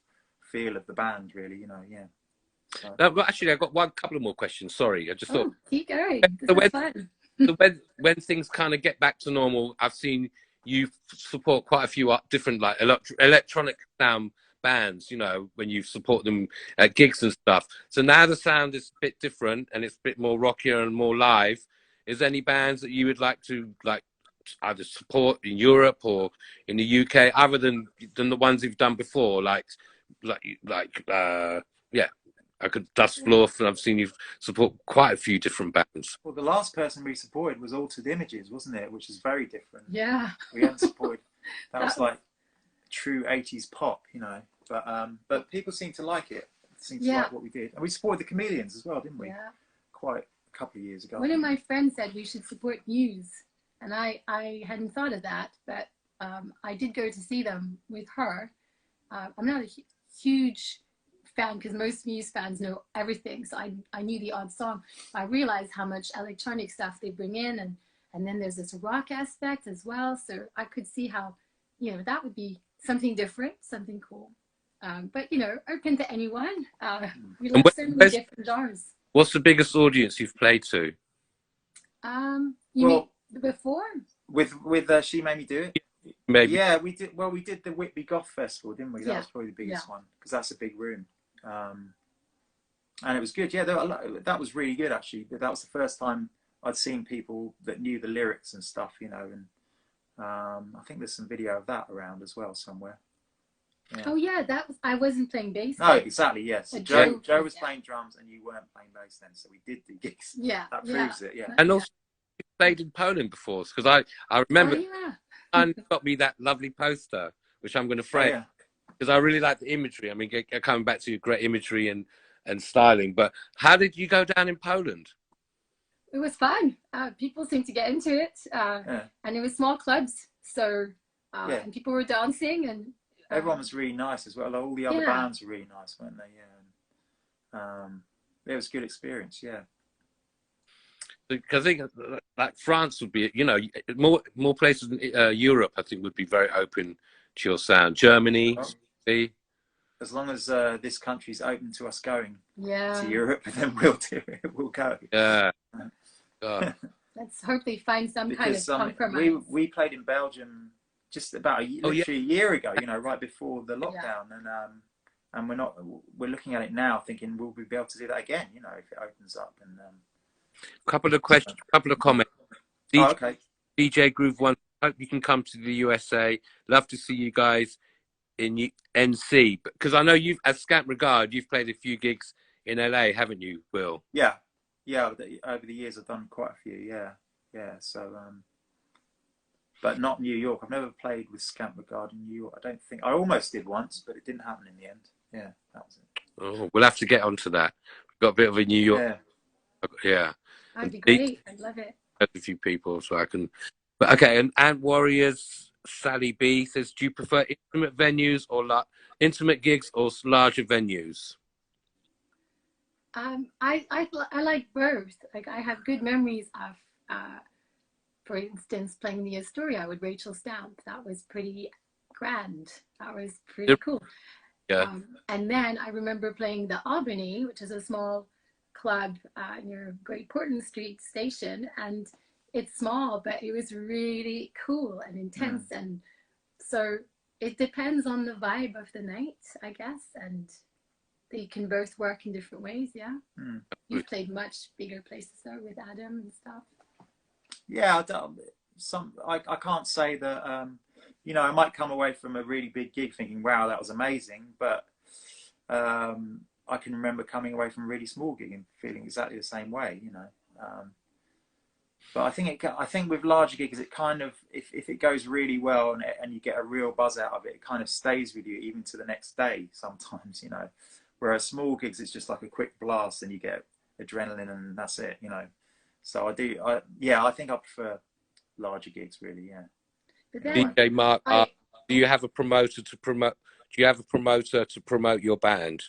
Speaker 1: feel of the band, really, you know. Yeah. So.
Speaker 3: No, well, actually, I've got one couple of more questions. Sorry, I just thought.
Speaker 2: Keep going. This is fun.
Speaker 3: When things kind of get back to normal, I've seen you support quite a few different like electronic sound bands, you know, when you support them at gigs and stuff. So now the sound is a bit different and it's a bit more rockier and more live. Is there any bands that you would like to either support in Europe or in the UK, other than the ones you've done before, yeah, I could Dust Floor, and I've seen you support quite a few different bands.
Speaker 1: Well, the last person we supported was Altered Images, wasn't it? Which is very different.
Speaker 2: Yeah.
Speaker 1: We hadn't supported. That was like true 80s pop, you know. But people seem to like it. Seem to like what we did, and we supported the Chameleons as well, didn't we? Yeah. Quite a couple of years ago.
Speaker 2: One of my friends said we should support Muse. And I hadn't thought of that, but I did go to see them with her. I'm not a huge fan, because most Muse fans know everything, so I knew the odd song. I realized how much electronic stuff they bring in, and and then there's this rock aspect as well. So I could see how, you know, that would be something different, something cool. But you know, open to anyone. We
Speaker 3: And
Speaker 2: love so many different genres.
Speaker 3: what's the biggest audience you've played to?
Speaker 2: You mean
Speaker 1: Well,
Speaker 2: before?
Speaker 1: with She Made Me Do It.
Speaker 3: Maybe.
Speaker 1: Yeah, we did. Well, we did the Whitby Goth Festival, didn't we? That
Speaker 2: Yeah.
Speaker 1: was probably the biggest
Speaker 2: Yeah.
Speaker 1: one because that's a big room, and it was good. Yeah, that was really good actually. But that was the first time I'd seen people that knew the lyrics and stuff, you know. And I think there's some video of that around as well somewhere.
Speaker 2: Yeah. Oh yeah, that was, I wasn't playing bass.
Speaker 1: No, exactly. Yes, Joe was playing drums and you weren't playing bass then, so we did do gigs.
Speaker 2: Yeah,
Speaker 1: that proves it. Yeah,
Speaker 3: and also you played in Poland before, because I remember.
Speaker 2: Oh, yeah.
Speaker 3: And got me that lovely poster, which I'm going to frame because I really like the imagery. I mean, coming back to your great imagery and styling. But how did you go down in Poland?
Speaker 2: It was fun. People seemed to get into it, and it was small clubs. So and people were dancing, and
Speaker 1: everyone was really nice as well. Like, all the other bands were really nice, weren't they? Yeah, and, it was a good experience. Yeah.
Speaker 3: Because I think like France would be, you know, more places in Europe, I think, would be very open to your sound. Germany,
Speaker 1: as long as this country's open to us going to
Speaker 2: to
Speaker 1: Europe, then we'll do it. We'll go.
Speaker 3: Yeah.
Speaker 2: Let's hope they find some kind of compromise.
Speaker 1: We played in Belgium just about literally a year ago. You know, right before the lockdown, and we're looking at it now, thinking will we be able to do that again? You know, if it opens up and.
Speaker 3: Couple of questions, couple of comments. DJ Groove One, hope you can come to the USA. Love to see you guys in NC, because I know you've, as Scant Regard, you've played a few gigs in LA, haven't you, Will?
Speaker 1: Yeah. Over the years, I've done quite a few. Yeah. So, but not New York. I've never played with Scant Regard in New York. I don't think I almost did once, but it didn't happen in the end. Yeah, that was it.
Speaker 3: Oh, we'll have to get onto that. We've got a bit of a New York. Yeah.
Speaker 2: That'd be great. I'd love it.
Speaker 3: A few people, so I can. But okay, and Ant Warriors Sally B says, do you prefer intimate venues or intimate gigs or larger venues?
Speaker 2: I like both. Like, I have good memories of, for instance, playing the Astoria with Rachel Stamp. That was pretty grand. That was pretty cool.
Speaker 3: Yeah.
Speaker 2: And then I remember playing the Albany, which is a small club near Great Portland Street Station, and it's small, but it was really cool and intense. And so it depends on the vibe of the night, I guess, and they can both work in different ways. You've played much bigger places though with Adam and stuff. Yeah,
Speaker 1: I can't say that. You know, I might come away from a really big gig thinking, "Wow, that was amazing," but I can remember coming away from a really small gig and feeling exactly the same way. You know. But I think with larger gigs, it kind of, if it goes really well and you get a real buzz out of it, it kind of stays with you even to the next day sometimes, you know. Whereas small gigs, it's just like a quick blast and you get adrenaline and that's it, you know. So I think I prefer larger gigs really, yeah.
Speaker 3: DJ Mark, do you have a promoter to promote? Do you have a promoter to promote your band?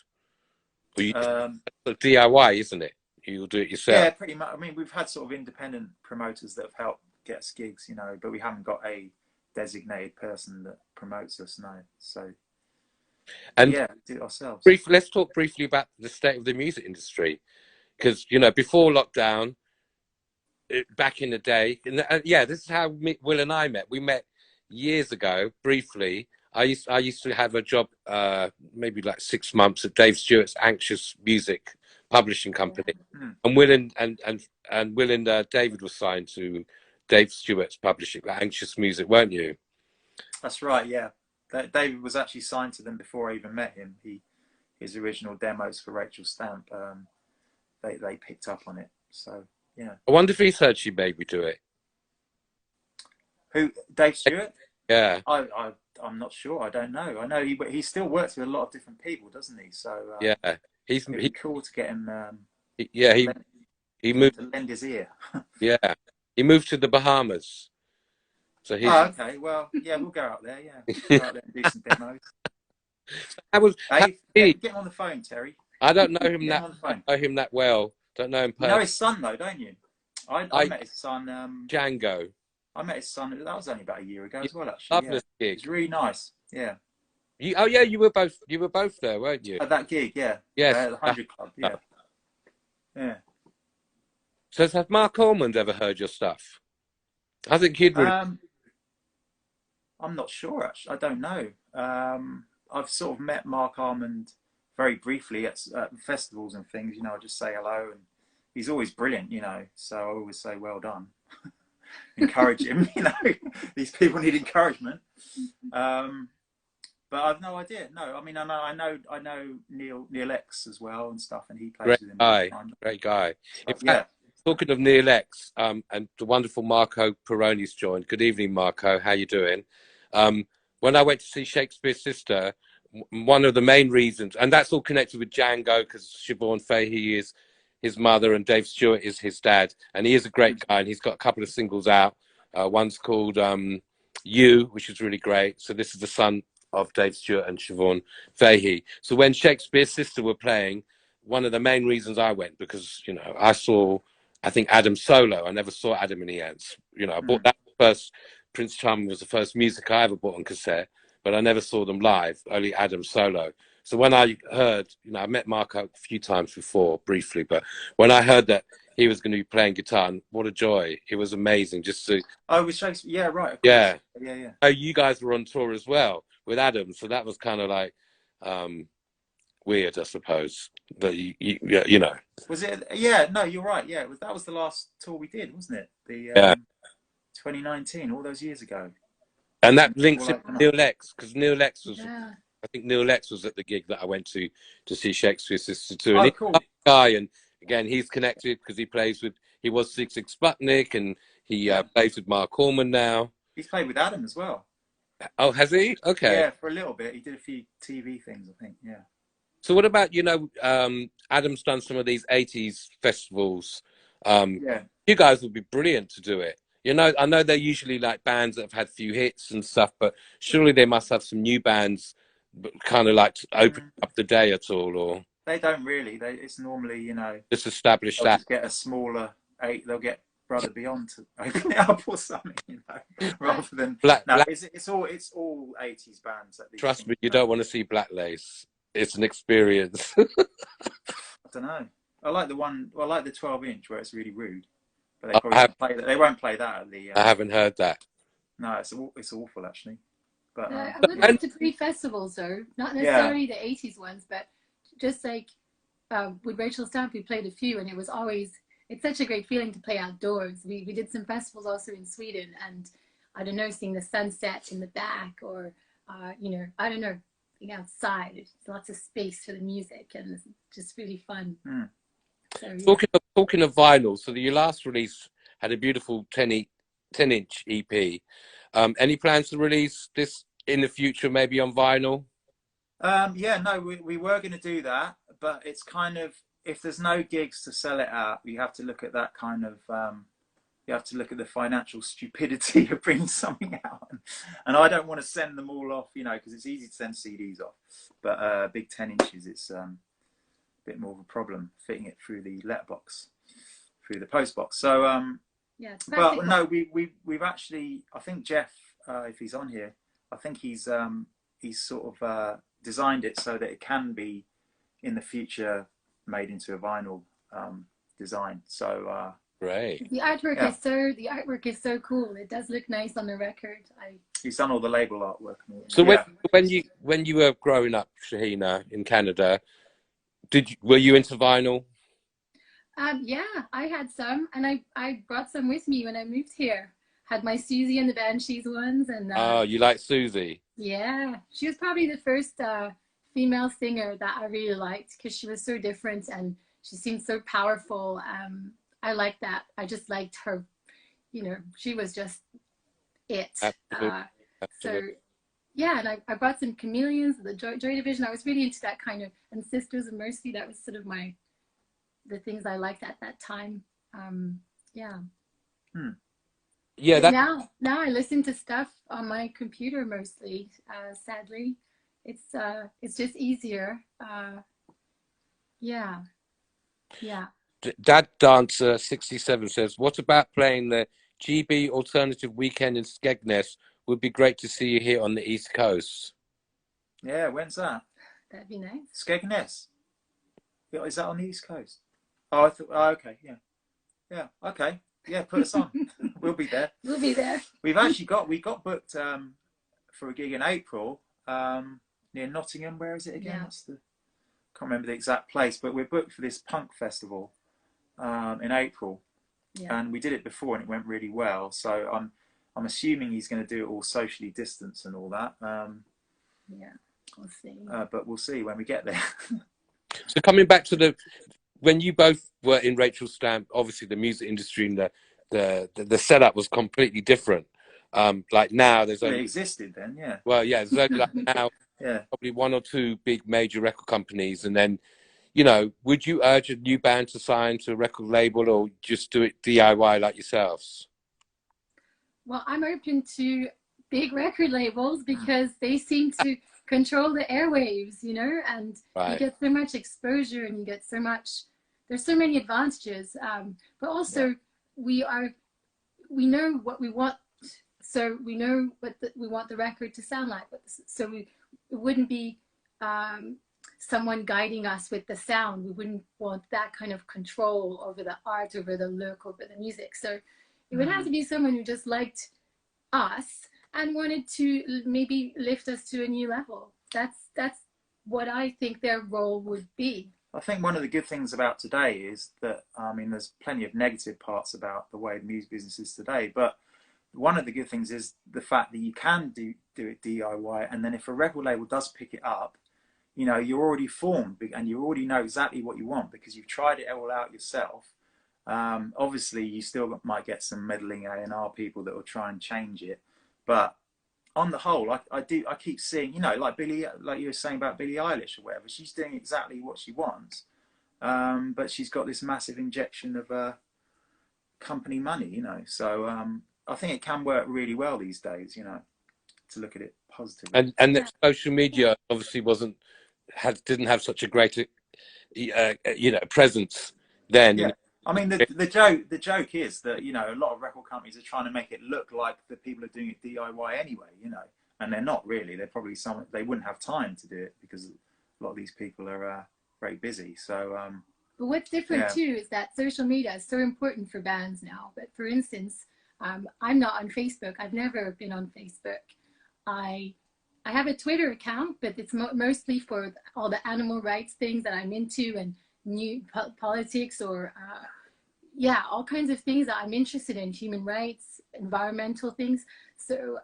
Speaker 3: Or you, DIY, isn't it? You'll do it yourself.
Speaker 1: Yeah, pretty much. I mean, we've had sort of independent promoters that have helped get us gigs, you know, but we haven't got a designated person that promotes us, no. So,
Speaker 3: and
Speaker 1: yeah, do it ourselves.
Speaker 3: Let's talk briefly about the state of the music industry, because, you know, before lockdown, back in the day, and this is how Will and I met. We met years ago, briefly. I used to have a job, maybe like 6 months at Dave Stewart's Anxious Music publishing company, and Will and Will and David were signed to Dave Stewart's publishing, Anxious Music, weren't you?
Speaker 1: That's right. Yeah, David was actually signed to them before I even met him. His original demos for Rachel Stamp, they picked up on it. So yeah.
Speaker 3: I wonder if he's heard She Made Me Do It.
Speaker 1: Who? Dave Stewart?
Speaker 3: Yeah.
Speaker 1: I'm not sure. I don't know. I know he still works with a lot of different people, doesn't he? So
Speaker 3: yeah. He's
Speaker 1: cool to get him.
Speaker 3: He moved
Speaker 1: to lend his ear.
Speaker 3: Yeah, he moved to the Bahamas. So he's.
Speaker 1: Oh, okay. Well, yeah, we'll go out there. Yeah, we'll go out there and do some demos. Get him on the phone, Terry.
Speaker 3: I don't know him that. I don't know him that well. Don't know him personally.
Speaker 1: You know his son though, don't you? I
Speaker 3: I
Speaker 1: met his son.
Speaker 3: Django.
Speaker 1: I met his son. That was only about a year ago
Speaker 3: Yeah,
Speaker 1: as well, actually. Yeah,
Speaker 3: marvelous gig.
Speaker 1: it's really nice. Yeah,
Speaker 3: Oh yeah, you were both there, weren't you?
Speaker 1: at that gig. Yeah,
Speaker 3: Yes.
Speaker 1: the 100 Club. Yeah, yeah.
Speaker 3: So has Mark Ormond ever heard your stuff? I think he'd really.
Speaker 1: Um, I'm not sure actually. I don't know. I've sort of met Mark Armand very briefly at festivals and things. You know, I just say hello, and he's always brilliant. You know, so I always say well done, encourage him. You know, these people need encouragement. Um, but I've no idea. No, I mean, I know Neil X as well and stuff, and he plays
Speaker 3: Great
Speaker 1: with him all
Speaker 3: guy,
Speaker 1: the time.
Speaker 3: great guy. In
Speaker 1: So,
Speaker 3: fact,
Speaker 1: yeah.
Speaker 3: talking of Neil X, and the wonderful Marco Peroni's joined. Good evening, Marco. How you doing? Um, when I went to see Shakespeare's Sister, one of the main reasons, and that's all connected with Django, because Siobhan Fahey is his mother and Dave Stewart is his dad, and he is a great guy, and he's got a couple of singles out. One's called You, which is really great. So this is the son of Dave Stewart and Siobhan Fahey. So when Shakespeare's Sister were playing, one of the main reasons I went, because I think Adam solo. I never saw Adam in the Ants. I bought that first. Prince Charming was the first music I ever bought on cassette, but I never saw them live. Only Adam solo. So when I heard, I met Marco a few times before, briefly, but when I heard that he was going to be playing guitar, and what a joy! It was amazing just to.
Speaker 1: Oh, with Shakespeare. Yeah, right. Of course.
Speaker 3: Yeah.
Speaker 1: Yeah, yeah.
Speaker 3: Oh, you guys were on tour as well with Adam, so that was kind of like weird, I suppose. That you know.
Speaker 1: Was it? Yeah, no, you're right. Yeah, that was the last tour we did, wasn't it? The
Speaker 3: Yeah.
Speaker 1: 2019, all those years ago.
Speaker 3: And that
Speaker 1: Wasn't it?
Speaker 3: links in with Neil X, because Neil X was,
Speaker 2: Yeah.
Speaker 3: I think Neil X was at the gig that I went to see Shakespeare's Sister too. And
Speaker 1: Oh,
Speaker 3: he's a
Speaker 1: cool.
Speaker 3: guy, and again, he's connected because he was Six Six Sputnik, and he
Speaker 1: Yeah.
Speaker 3: plays with Mark Orman now.
Speaker 1: He's played with Adam as well.
Speaker 3: Oh, has he? Okay.
Speaker 1: Yeah, for a little bit. He did a few TV things, I think. Yeah.
Speaker 3: So what about, Adam's done some of these 80s festivals.
Speaker 1: Yeah.
Speaker 3: You guys would be brilliant to do it. I know they're usually like bands that have had few hits and stuff, but surely they must have some new bands kind of like to open up the day at all, or
Speaker 1: They don't really. It's normally,
Speaker 3: just establish
Speaker 1: they'll
Speaker 3: that.
Speaker 1: just get a smaller they'll get Brother Beyond to open it up or something, rather than no. It's all 80s bands at these
Speaker 3: Trust
Speaker 1: things.
Speaker 3: me, you don't want to see Black Lace. It's an experience.
Speaker 1: I don't know. I like the 12-inch where it's really rude, but they probably won't play that. They won't play that at the.
Speaker 3: I haven't heard that.
Speaker 1: No, it's awful actually. But
Speaker 2: I would like to play festivals though, not necessarily the 80s ones, but just like with Rachel Stamp, we played a few, and it's such a great feeling to play outdoors. We did some festivals also in Sweden, and I don't know, seeing the sunset in the back, or I don't know, being outside. There's lots of space for the music, and it's just really fun. So, yeah.
Speaker 3: Talking of vinyl, so your last release had a beautiful 10-inch EP. Any plans to release this in the future, maybe on vinyl?
Speaker 1: Yeah, no, we were going to do that, but it's kind of, if there's no gigs to sell it at, you have to look at that kind of, you have to look at the financial stupidity of bringing something out. And I don't want to send them all off, because it's easy to send CDs off, but big 10 inches, it's a bit more of a problem fitting it through the letterbox, through the post box. So,
Speaker 2: yeah, it's
Speaker 1: but no, we've actually, I think Jeff, if he's on here, I think he's sort of designed it so that it can be in the future made into a vinyl design. So
Speaker 3: great.
Speaker 2: The artwork is so cool. It does look nice on the record.
Speaker 1: He's done all the label artwork.
Speaker 3: So when you were growing up, Shahina, in Canada, were you into vinyl?
Speaker 2: Yeah, I had some, and I brought some with me when I moved here. Had my Susie and the Banshees ones, and
Speaker 3: Oh, you like Susie?
Speaker 2: Yeah, she was probably the first female singer that I really liked, because she was so different and she seemed so powerful. I liked that. I just liked her. She was just it.
Speaker 3: Absolutely.
Speaker 2: So yeah, and I brought some Chameleons, the Joy Division. I was really into that kind of, and Sisters of Mercy. That was sort of the things I liked at that time. Yeah.
Speaker 3: Yeah.
Speaker 2: Now I listen to stuff on my computer mostly. Sadly, it's just easier. Yeah.
Speaker 3: Dad Dancer 67 says, "What about playing the GB Alternative Weekend in Skegness? Would be great to see you here on the East Coast."
Speaker 1: Yeah, when's that?
Speaker 2: That'd be nice.
Speaker 1: Skegness. Yeah, is that on the East Coast? Oh, I thought. Oh, okay. Yeah. Yeah. Okay. Yeah. Put us on. We'll be there.
Speaker 2: We'll be there.
Speaker 1: We got booked for a gig in April near Nottingham. Where is it again?
Speaker 2: Yeah.
Speaker 1: Can't remember the exact place, but we're booked for this punk festival in April,
Speaker 2: Yeah.
Speaker 1: and we did it before and it went really well. So I'm assuming he's going to do it all socially distanced and all that.
Speaker 2: Yeah, we'll see.
Speaker 1: But we'll see when we get there.
Speaker 3: So coming back to when you both were in Rachel Stamp, obviously the music industry and the setup was completely different. Like now, there's
Speaker 1: It
Speaker 3: only
Speaker 1: existed then, yeah.
Speaker 3: Well, yeah, there's only like now
Speaker 1: Yeah.
Speaker 3: probably one or two big major record companies, and then would you urge a new band to sign to a record label or just do it DIY like yourselves?
Speaker 2: Well, I'm open to big record labels because they seem to control the airwaves, and
Speaker 3: Right.
Speaker 2: you get so much exposure and you get so much, there's so many advantages. But also we know what we want. So we know what we want the record to sound like. So it wouldn't be someone guiding us with the sound. We wouldn't want that kind of control over the art, over the look, over the music. So it would have to be someone who just liked us and wanted to maybe lift us to a new level. That's what I think their role would be.
Speaker 1: I think one of the good things about today is that, there's plenty of negative parts about the way the music business is today, but one of the good things is the fact that you can do it DIY, and then if a record label does pick it up, you're already formed and you already know exactly what you want because you've tried it all out yourself. Obviously, you still might get some meddling A&R people that will try and change it, but on the whole, I keep seeing, like like you were saying about Billie Eilish or whatever, she's doing exactly what she wants, but she's got this massive injection of company money, so I think it can work really well these days, to look at it positively.
Speaker 3: And that social media obviously didn't have such a great presence then.
Speaker 1: Yeah. The joke is that a lot of record companies are trying to make it look like the people are doing it DIY anyway, and they're not really. They're probably they wouldn't have time to do it because a lot of these people are very busy. So.
Speaker 2: But what's different too is that social media is so important for bands now. But for instance, I'm not on Facebook. I've never been on Facebook. I have a Twitter account, but it's mostly for all the animal rights things that I'm into and new politics or all kinds of things that I'm interested in, human rights, environmental things. So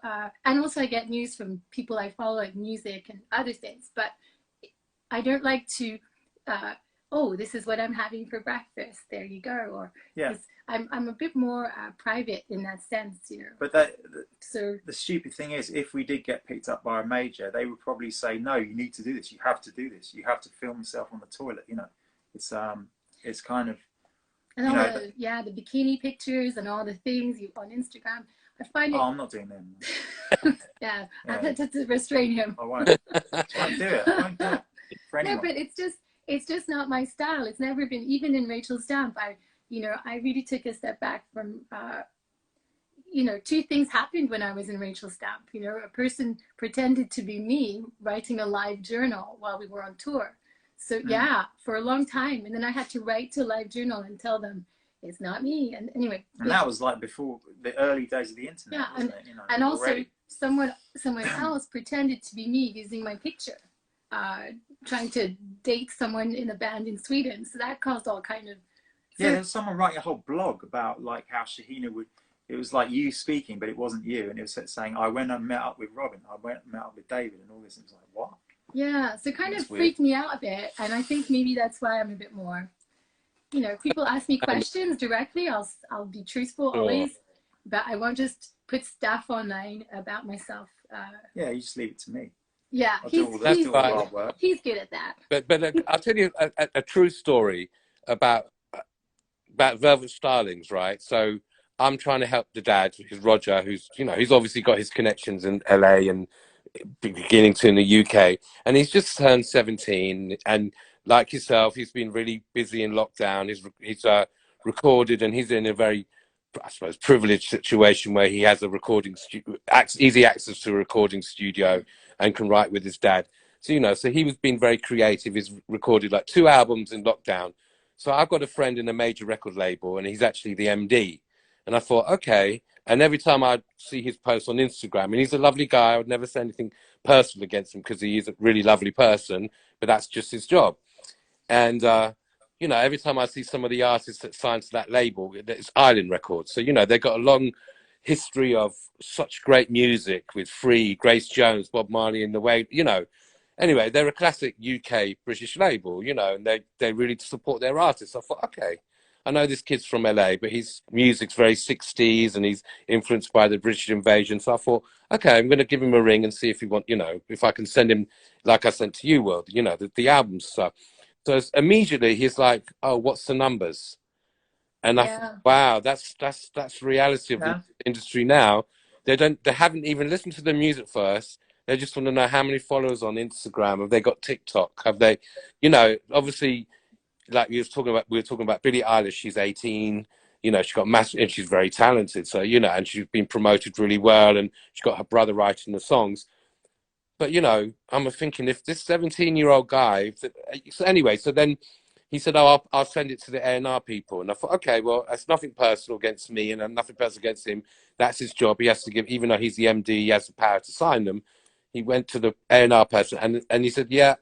Speaker 2: and also I get news from people I follow, like music and other things. But I don't like to this is what I'm having for breakfast. There you go. Or I'm a bit more private in that sense, But
Speaker 1: the stupid thing is, if we did get picked up by a major, they would probably say, "No, you need to do this. You have to do this. You have to film yourself on the toilet." It's kind of.
Speaker 2: And all the bikini pictures and all the things on Instagram. I find it.
Speaker 1: Oh, I'm not doing them.
Speaker 2: I had to restrain him.
Speaker 1: I won't. I won't do it. I won't do it for anyone.
Speaker 2: No, but it's just not my style. It's never been, even in Rachel Stamp. I really took a step back from, two things happened when I was in Rachel Stamp. A person pretended to be me writing a live journal while we were on tour. So for a long time. And then I had to write to a live journal and tell them it's not me. And anyway.
Speaker 1: And that was like before the early days of the internet, wasn't it?
Speaker 2: And also someone else pretended to be me using my picture. Trying to date someone in a band in Sweden, so that caused all kind of.
Speaker 1: There was someone writing a whole blog about like how Shahina would. It was like you speaking, but it wasn't you, and it was saying, "I went and met up with Robin. I went and met up with David," and all this. And it was like, what?
Speaker 2: Yeah, so kind of freaked me out a bit, and I think maybe that's why I'm a bit more. People ask me questions directly. I'll be truthful always, but I won't just put stuff online about myself.
Speaker 1: You just leave it to me.
Speaker 2: Yeah, he's good at that.
Speaker 3: But I'll tell you a true story about Velvet Starlings, right? So I'm trying to help the dad, who's Roger, who's he's obviously got his connections in LA and beginning to in the UK, and he's just turned 17, and like yourself, he's been really busy in lockdown. He's recorded, and he's in a very, I suppose, privileged situation where he has a easy access to a recording studio and can write with his dad. So, so he was being very creative. He's recorded like 2 albums in lockdown. So I've got a friend in a major record label, and he's actually the MD. And I thought, okay. And every time I see his posts on Instagram, and he's a lovely guy, I would never say anything personal against him because he is a really lovely person, but that's just his job. And every time I see some of the artists that signed to that label, it's Island Records. So they've got a long history of such great music with Free, Grace Jones, Bob Marley, and the way Anyway, they're a classic UK British label, and they really support their artists. I thought, okay, I know this kid's from LA, but his music's very 60s and he's influenced by the British invasion. So I thought, okay, I'm going to give him a ring and see if if I can send him, like I sent to you, World, the album stuff. So immediately he's like, oh, what's the numbers? And I thought, wow, that's reality of the industry now. They haven't even listened to the music first. They just want to know how many followers on Instagram. Have they got TikTok? Have they, obviously, like we were talking about Billie Eilish. She's 18. She got massive, and she's very talented. So, and she's been promoted really well, and she's got her brother writing the songs. But, I'm thinking if this 17-year-old guy, so anyway, so then he said, oh, I'll send it to the A&R people. And I thought, okay, well, that's nothing personal against me and nothing personal against him. That's his job. He has to give, even though he's the MD, he has the power to sign them. He went to the A&R person and he said, yeah,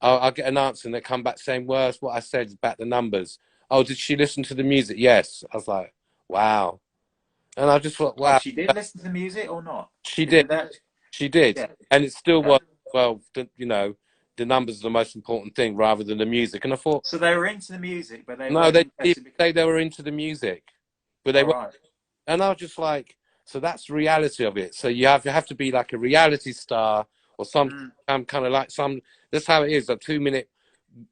Speaker 3: I'll get an answer. And they come back saying, well, that's what I said about the numbers. Oh, did she listen to the music? Yes. I was like, wow. And I just thought, wow.
Speaker 1: Oh, she did listen to the music or not?
Speaker 3: She did. She did.
Speaker 1: Yeah.
Speaker 3: And it still was, well, the numbers are the most important thing rather than the music. And I thought,
Speaker 1: so they were into the music, but they
Speaker 3: didn't say they were into the music, but they were. Right. And I was just like, so that's the reality of it. So you have to be like a reality star or some kind of like some. That's how it is. A 2-minute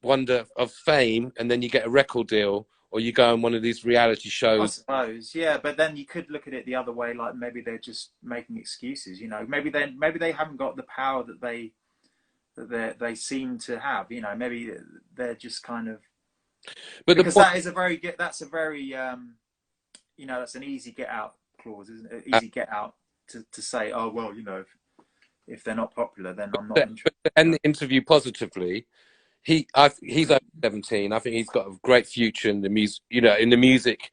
Speaker 3: wonder of fame, and then you get a record deal, or you go on one of these reality shows.
Speaker 1: I suppose, yeah. But then you could look at it the other way, like maybe they're just making excuses. Maybe they haven't got the power that they seem to have. Maybe they're just kind of. But because that's a very that's an easy get out clause, isn't it? Easy get out to say, oh well, if they're not popular, then I'm not interested.
Speaker 3: And the interview positively. He's over 17. I think he's got a great future in the music, in the music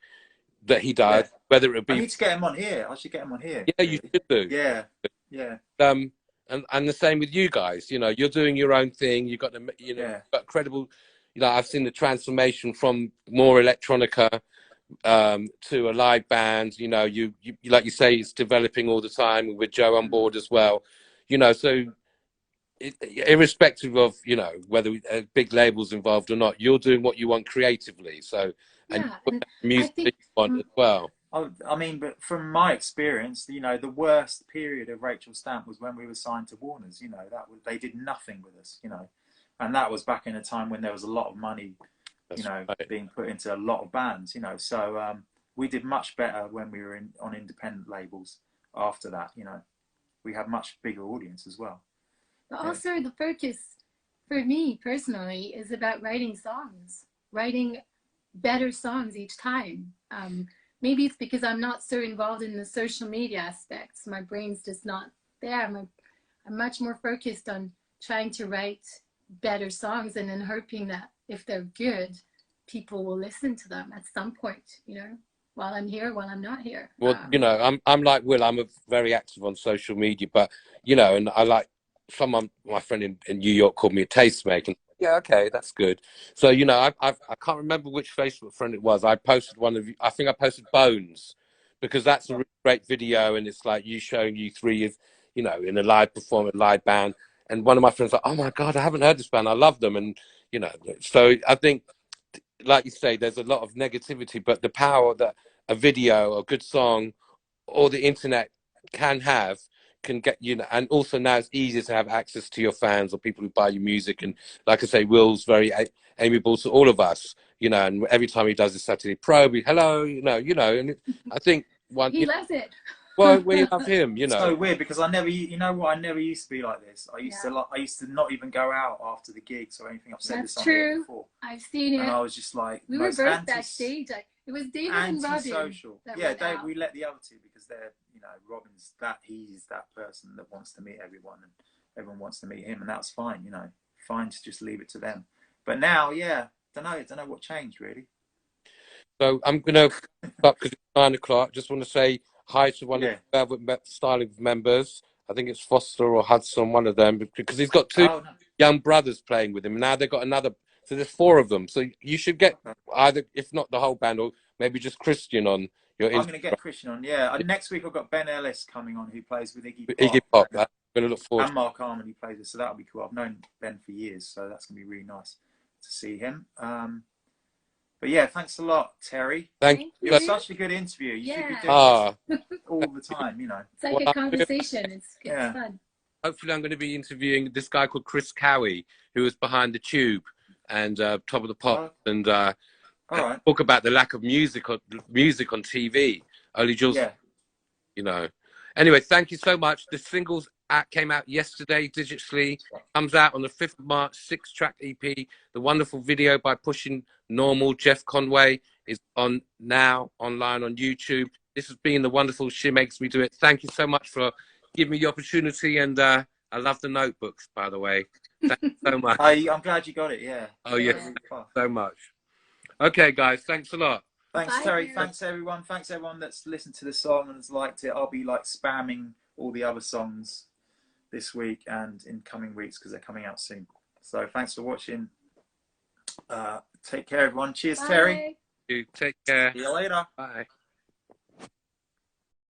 Speaker 3: that he does. Yeah. Whether it be,
Speaker 1: I need to get him on here. I should get him on here.
Speaker 3: Yeah, you should do.
Speaker 1: Yeah.
Speaker 3: And the same with you guys. You're doing your own thing. You got got credible. I've seen the transformation from more electronica to a live band. You like you say, it's developing all the time with Joe on board as well. So. Irrespective of whether big labels involved or not, you're doing what you want creatively. So and music you want as well.
Speaker 1: I mean, but from my experience, the worst period of Rachel Stamp was when we were signed to Warner's. They did nothing with us. And that was back in a time when there was a lot of money, being put into a lot of bands. So we did much better when we were on independent labels. After that, we had much bigger audience as well.
Speaker 2: But also the focus for me personally is about writing better songs each time. Maybe it's because I'm not so involved in the social media aspects. My brain's just not there. I'm much more focused on trying to write better songs and then hoping that if they're good, people will listen to them at some point, while I'm here, while I'm not here.
Speaker 3: Well, I'm like Will. I'm very active on social media, but, and I like, my friend in New York called me a tastemaker. Yeah, okay, that's good. So I can't remember which Facebook friend it was. I posted I think I posted Bones, because that's a really great video, and it's like you showing you three of in a live performance, live band, and one of my friends like, oh my god, I haven't heard this band, I love them, and so I think, like you say, there's a lot of negativity, but the power that a video, a good song, or the internet can get and also now it's easier to have access to your fans or people who buy your music. And like I say, Will's very amiable to all of us, and every time he does his Saturday probe, hello, and I think
Speaker 2: he loves it.
Speaker 3: Why we love him, you
Speaker 1: It's
Speaker 3: know.
Speaker 1: so weird because I never, you know what, I never used to be like this. I used to I used to not even go out after the gigs or anything. I've said
Speaker 2: That's
Speaker 1: this on here
Speaker 2: true.
Speaker 1: before.
Speaker 2: I've seen
Speaker 1: And
Speaker 2: it.
Speaker 1: I was just like,
Speaker 2: We were both backstage. Like, it was David and Robin.
Speaker 1: Antisocial.
Speaker 2: That
Speaker 1: Yeah,
Speaker 2: went out.
Speaker 1: we let the other two because they're, you know, Robin's that, he's that person that wants to meet everyone and everyone wants to meet him, and that's fine, you know, fine to just leave it to them. But now, yeah, I don't know what changed really.
Speaker 3: So I'm gonna stop because it's 9 o'clock. Just want to say hi to one of
Speaker 1: Yeah.
Speaker 3: the Velvet Styling members. I think it's Foster or Hudson, one of them, because he's got two
Speaker 1: Oh, no.
Speaker 3: young brothers playing with him. Now they've got another, so there's 4 of them. So you should get either, if not the whole band, or maybe just Christian on your
Speaker 1: I'm
Speaker 3: Instagram.
Speaker 1: going to get Christian on, yeah. Next week I've got Ben Ellis coming on, who plays with Iggy Pop.
Speaker 3: Iggy Pop. I'm going to look forward.
Speaker 1: And Mark Harmon, who plays with, so that'll be cool. I've known Ben for years, so that's going to be really nice to see him. But yeah, thanks a lot, Terry.
Speaker 3: Thank you.
Speaker 1: It was such a good interview. You should be doing this all the time, you know.
Speaker 2: It's like a conversation. It's fun.
Speaker 3: Hopefully, I'm going to be interviewing this guy called Chris Cowie, who was behind the Tube and Top of the Pops, and talk about the lack of music on TV. Only just, you know. Anyway, thank you so much. The singles came out yesterday digitally. Comes out on the 5th of March, 6-track EP. The wonderful video by Pushing Normal, Jeff Conway, is on now online on YouTube. This has been the wonderful She Makes Me Do It. Thank you so much for giving me the opportunity, and I love the notebooks, by the way. Thank you so much.
Speaker 1: I'm glad you got it, yeah.
Speaker 3: Oh, yeah, so much. Okay, guys, thanks a lot.
Speaker 1: Thanks, Terry. Thanks, everyone. Thanks, everyone that's listened to the song and has liked it. I'll be like spamming all the other songs this week and in coming weeks because they're coming out soon. So thanks for watching. Take care, everyone. Cheers, Terry.
Speaker 3: You take care.
Speaker 1: See you later.
Speaker 3: Bye.